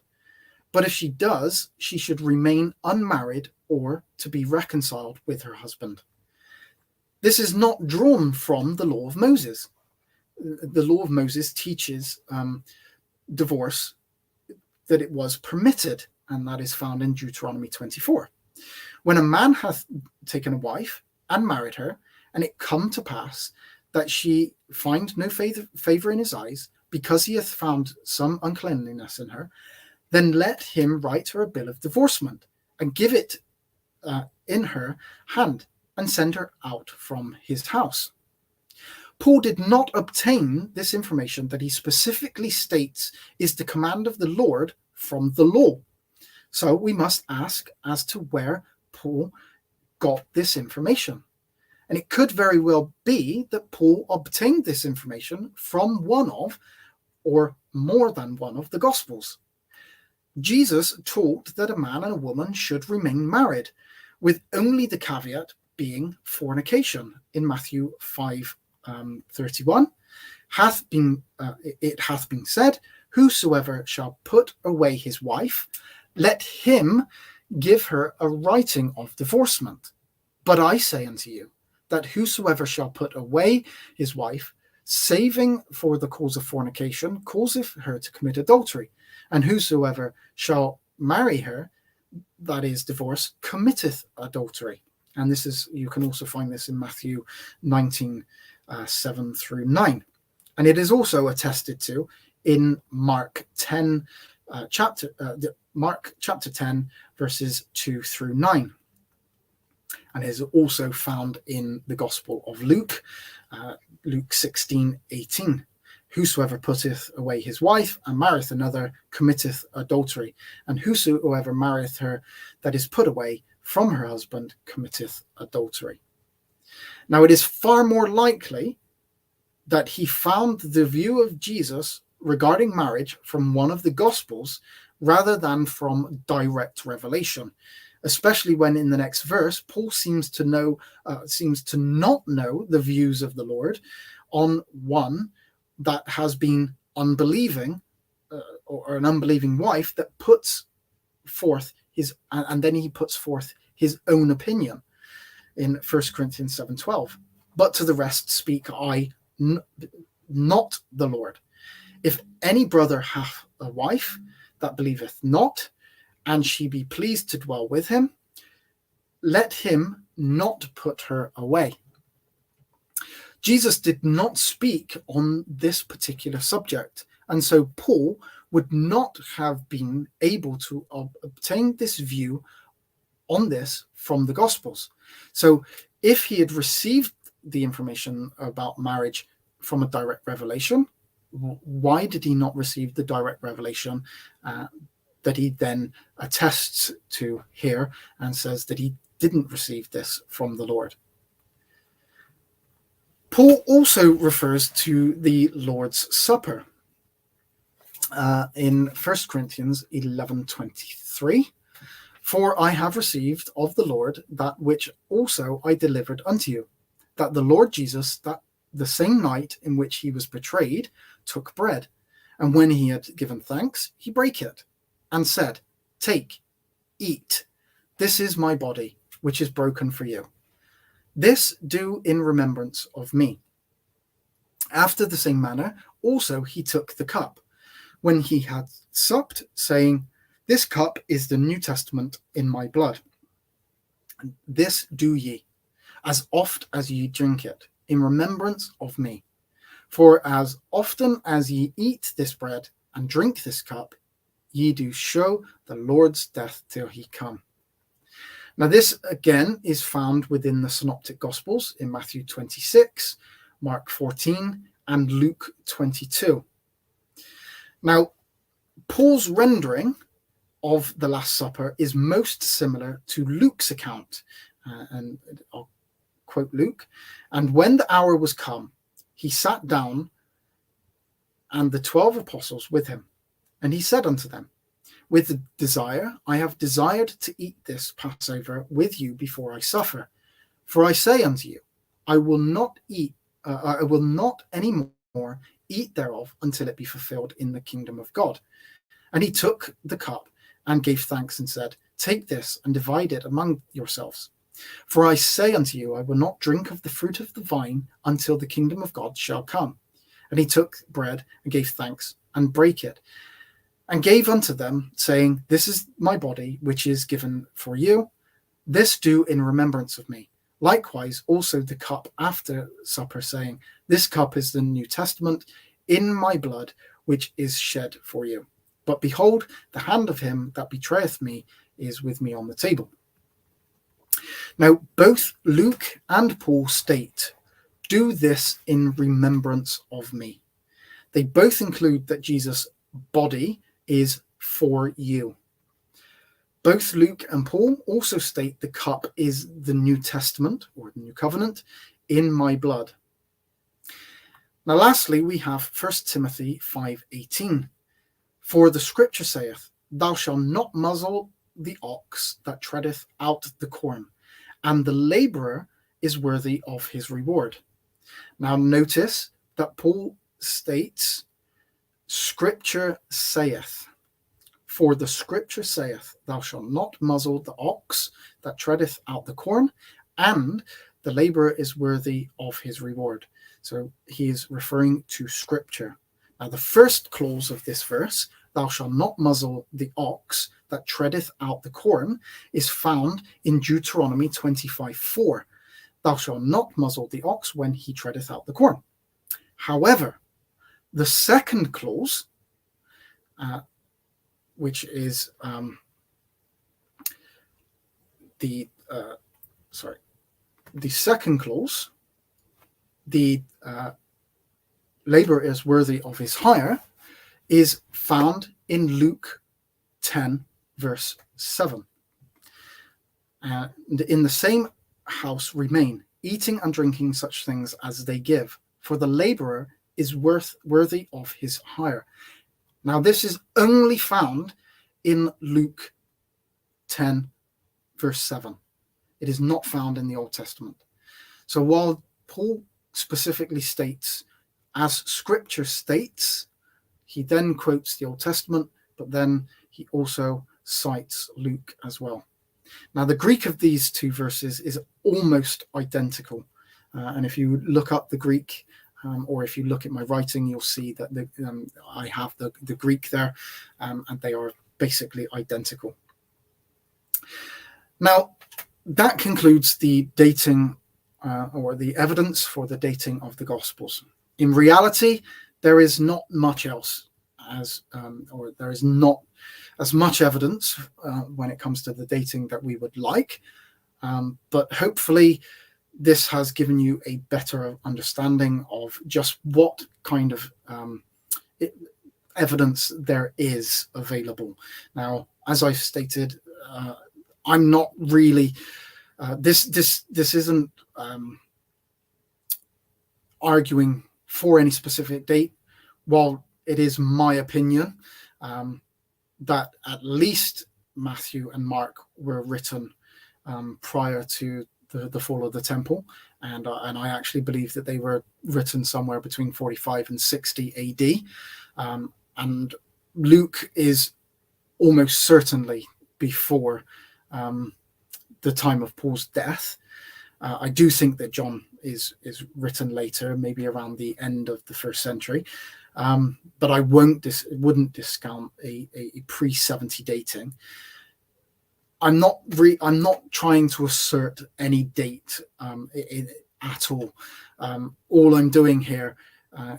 but if she does, she should remain unmarried or to be reconciled with her husband. This is not drawn from the law of Moses. The law of Moses teaches divorce, that it was permitted, and that is found in Deuteronomy 24. When a man hath taken a wife and married her, and it come to pass that she find no favor in his eyes, because he hath found some uncleanliness in her, then let him write her a bill of divorcement, and give it in her hand, and send her out from his house. Paul did not obtain this information that he specifically states is the command of the Lord from the law. So we must ask as to where Paul got this information. And it could very well be that Paul obtained this information from one of, or more than one of, the Gospels. Jesus taught that a man and a woman should remain married, with only the caveat being fornication. In Matthew 5:31, it hath been said, whosoever shall put away his wife, let him give her a writing of divorcement. But I say unto you, that whosoever shall put away his wife, saving for the cause of fornication, causeth her to commit adultery. And whosoever shall marry her, that is divorce, committeth adultery. And this is, you can also find this in Matthew 19, 7 through 9. And it is also attested to in Mark 10, Mark chapter 10, verses 2 through 9. And is also found in the Gospel of Luke, Luke 16:18. Whosoever putteth away his wife and marrieth another committeth adultery, and whosoever marrieth her that is put away from her husband committeth adultery. Now it is far more likely that he found the view of Jesus regarding marriage from one of the Gospels rather than from direct revelation, especially when in the next verse Paul seems to not know the views of the Lord on one that has been unbelieving, or an unbelieving wife that puts forth and then he puts forth his own opinion in 1 Corinthians 7:12. But to the rest speak I not the Lord. If any brother hath a wife that believeth not, and she be pleased to dwell with him, let him not put her away. Jesus did not speak on this particular subject, and so Paul would not have been able to obtain this view on this from the Gospels. So if he had received the information about marriage from a direct revelation, why did he not receive the direct revelation that he then attests to here and says that he didn't receive this from the Lord? Paul also refers to the Lord's Supper in 1 Corinthians 11:23. For I have received of the Lord that which also I delivered unto you, that the Lord Jesus, that the same night in which he was betrayed, took bread, and when he had given thanks, he brake it, and said, Take, eat, this is my body, which is broken for you. This do in remembrance of me. After the same manner also he took the cup, when he had supped, saying, This cup is the New Testament in my blood. This do ye, as oft as ye drink it, in remembrance of me. For as often as ye eat this bread and drink this cup, ye do show the Lord's death till he come. Now this again is found within the Synoptic Gospels in Matthew 26, Mark 14, and Luke 22. Now, Paul's rendering of the Last Supper is most similar to Luke's account. And I'll quote Luke. "And when the hour was come, he sat down, and the 12 apostles with him. And he said unto them, With the desire I have desired to eat this Passover with you before I suffer. For I say unto you, I will not any more eat thereof until it be fulfilled in the kingdom of God. And he took the cup and gave thanks and said, Take this and divide it among yourselves. For I say unto you, I will not drink of the fruit of the vine until the kingdom of God shall come. And he took bread and gave thanks and brake it and gave unto them, saying, This is my body, which is given for you. This do in remembrance of me. Likewise also the cup after supper, saying, This cup is the New Testament in my blood, which is shed for you. But behold, the hand of him that betrayeth me is with me on the table." Now, both Luke and Paul state, "Do this in remembrance of me." They both include that Jesus' body is for you. Both Luke and Paul also state the cup is the New Testament or the New Covenant in my blood. Now, lastly, we have 1 Timothy 5:18. "For the scripture saith, Thou shalt not muzzle the ox that treadeth out the corn, and the laborer is worthy of his reward." Now, notice that Paul states, "Scripture saith." For the scripture saith, Thou shalt not muzzle the ox that treadeth out the corn, and the laborer is worthy of his reward. So he is referring to scripture. Now, the first clause of this verse, Thou shalt not muzzle the ox that treadeth out the corn, is found in Deuteronomy 25:4. Thou shalt not muzzle the ox when he treadeth out the corn. However, the second clause, which is the second clause, the laborer is worthy of his hire, is found in Luke 10, verse 7. And in the same house remain, eating and drinking such things as they give, for the laborer is worthy of his hire. Now, this is only found in Luke 10, verse 7. It is not found in the Old Testament. So while Paul specifically states, as Scripture states, he then quotes the Old Testament, but then he also cites Luke as well. Now, the Greek of these two verses is almost identical. And if you look up the Greek, or if you look at my writing, you'll see that I have the Greek there, and they are basically identical. Now, that concludes the dating or the evidence for the dating of the Gospels. In reality, there is not much else, or there is not as much evidence when it comes to the dating that we would like, but hopefully this has given you a better understanding of just what kind of evidence there is available. Now, as I've stated, I'm not really this isn't arguing for any specific date, while it is my opinion that at least Matthew and Mark were written prior to the fall of the temple, and I actually believe that they were written somewhere between 45 and 60 AD, and Luke is almost certainly before the time of Paul's death. I do think that John is written later, maybe around the end of the first century, but I wouldn't discount a pre-70 dating. I'm not trying to assert any date at all. All I'm doing here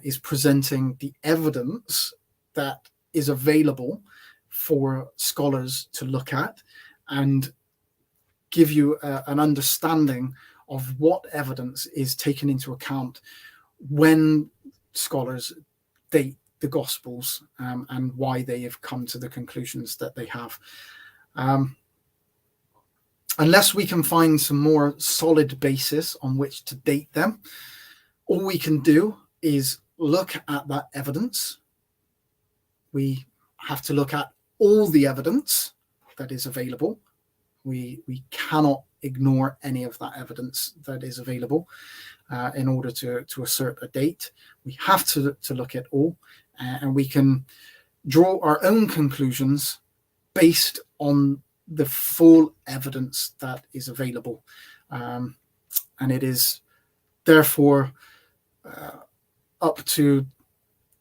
is presenting the evidence that is available for scholars to look at and give you an understanding of what evidence is taken into account when scholars date the Gospels and why they have come to the conclusions that they have. Unless we can find some more solid basis on which to date them, all we can do is look at that evidence. We have to look at all the evidence that is available. We cannot ignore any of that evidence that is available in order to assert a date. We have to look at all, and we can draw our own conclusions based on the full evidence that is available. And it is therefore up to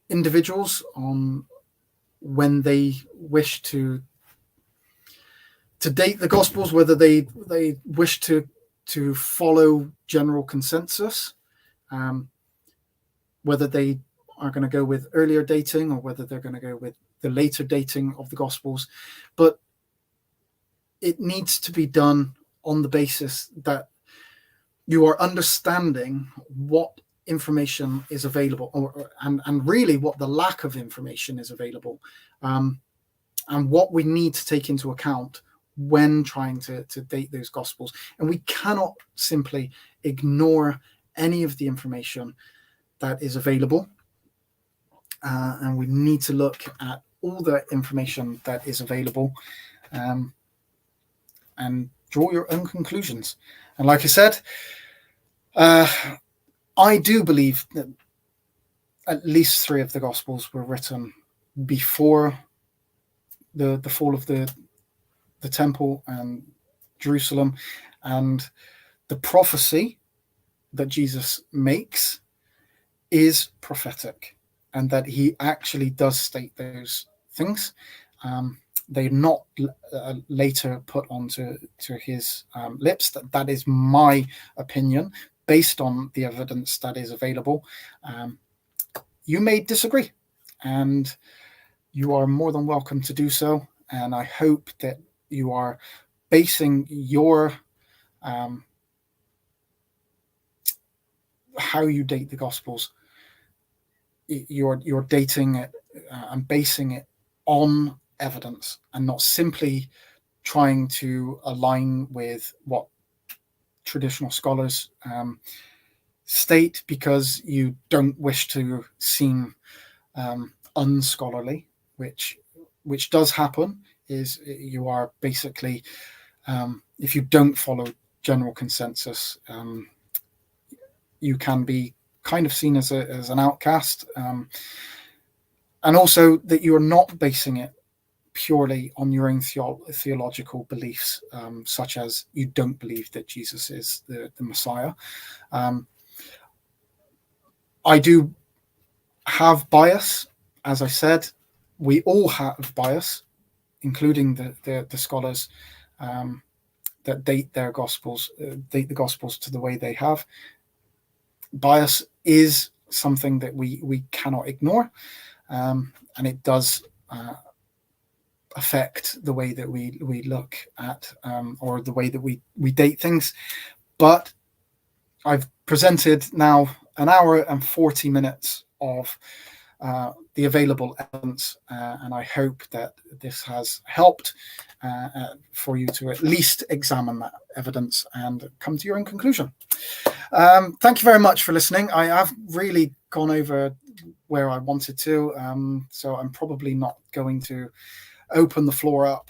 individuals on when they wish to date the Gospels, whether they wish to follow general consensus, whether they are going to go with earlier dating or whether they're going to go with the later dating of the Gospels. But it needs to be done on the basis that you are understanding what information is available, and really what the lack of information is available, and what we need to take into account when trying to date those Gospels. And we cannot simply ignore any of the information that is available, and we need to look at all the information that is available and draw your own conclusions. And like I said, I do believe that at least 3 of the Gospels were written before the fall of the temple and Jerusalem, and the prophecy that Jesus makes is prophetic, and that he actually does state those things. They're not later put onto his lips. That is my opinion based on the evidence that is available. You may disagree, and you are more than welcome to do so. And I hope that you are basing your how you date the Gospels, you're dating it and basing it on evidence, and not simply trying to align with what traditional scholars state because you don't wish to seem unscholarly, which does happen. Is you are basically, if you don't follow general consensus, you can be kind of seen as an outcast, and also that you are not basing it purely on your own theological beliefs, such as you don't believe that Jesus is the Messiah. I do have bias, as I said. We all have bias, including the scholars that date the Gospels to the way they have. Bias is something that we cannot ignore, and it does affect the way that we look at or the way that we date things. But I've presented now an hour and 40 minutes of the available evidence, and I hope that this has helped for you to at least examine that evidence and come to your own conclusion. Thank you very much for listening. I have really gone over where I wanted to, so I'm probably not going to open the floor up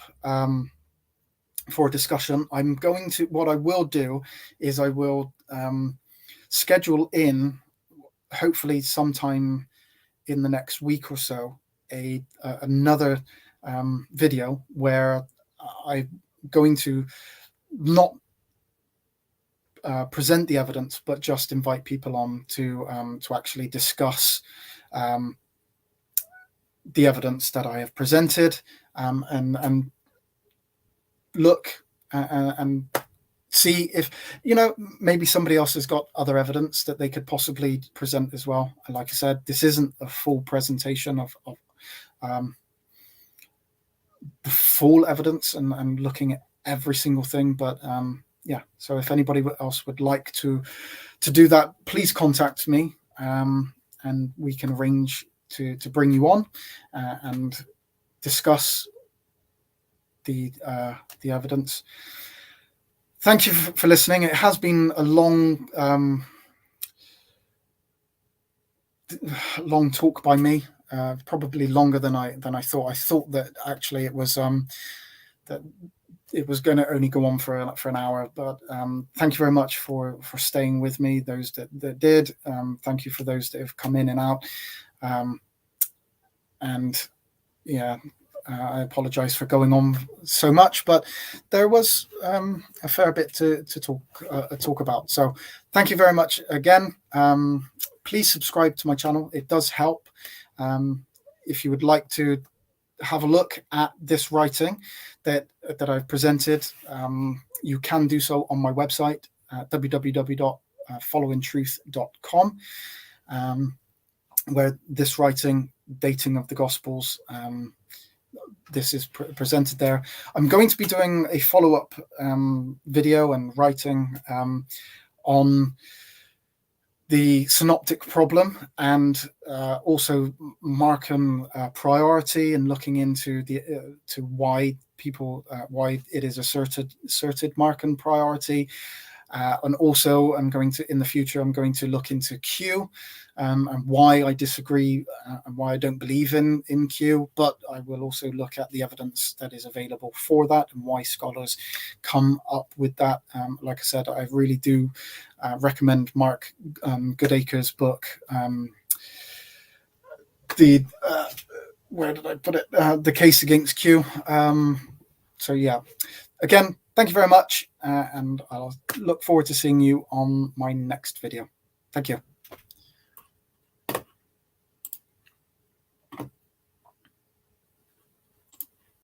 for discussion. What I will do is I will schedule in, hopefully sometime in the next week or so, another video where I'm going to not present the evidence, but just invite people on to actually discuss the evidence that I have presented, and look and see if maybe somebody else has got other evidence that they could possibly present as well. And like I said, this isn't a full presentation of the full evidence and looking at every single thing, but so if anybody else would like to do that, please contact me. and we can arrange to bring you on and discuss the evidence. Thank you for listening. It has been a long talk by me, probably longer than I thought. I thought that actually it was that it was going to only go on for an hour, but thank you very much for staying with me. Those that did, thank you for those that have come in and out, and yeah. I apologize for going on so much, but there was a fair bit to talk about. So thank you very much again. Please subscribe to my channel. It does help. If you would like to have a look at this writing that I've presented, you can do so on my website, www.followingtruth.com, where this writing, Dating of the Gospels, this is presented there. I'm going to be doing a follow-up video and writing on the synoptic problem, and also Markan priority, and looking into to why why it is asserted Markan priority. And also, in the future, I'm going to look into Q, and why I disagree and why I don't believe in Q. But I will also look at the evidence that is available for that and why scholars come up with that. Like I said, I really do recommend Mark Goodacre's book. Where did I put it? The Case Against Q. So yeah, again, thank you very much, and I'll look forward to seeing you on my next video. Thank you.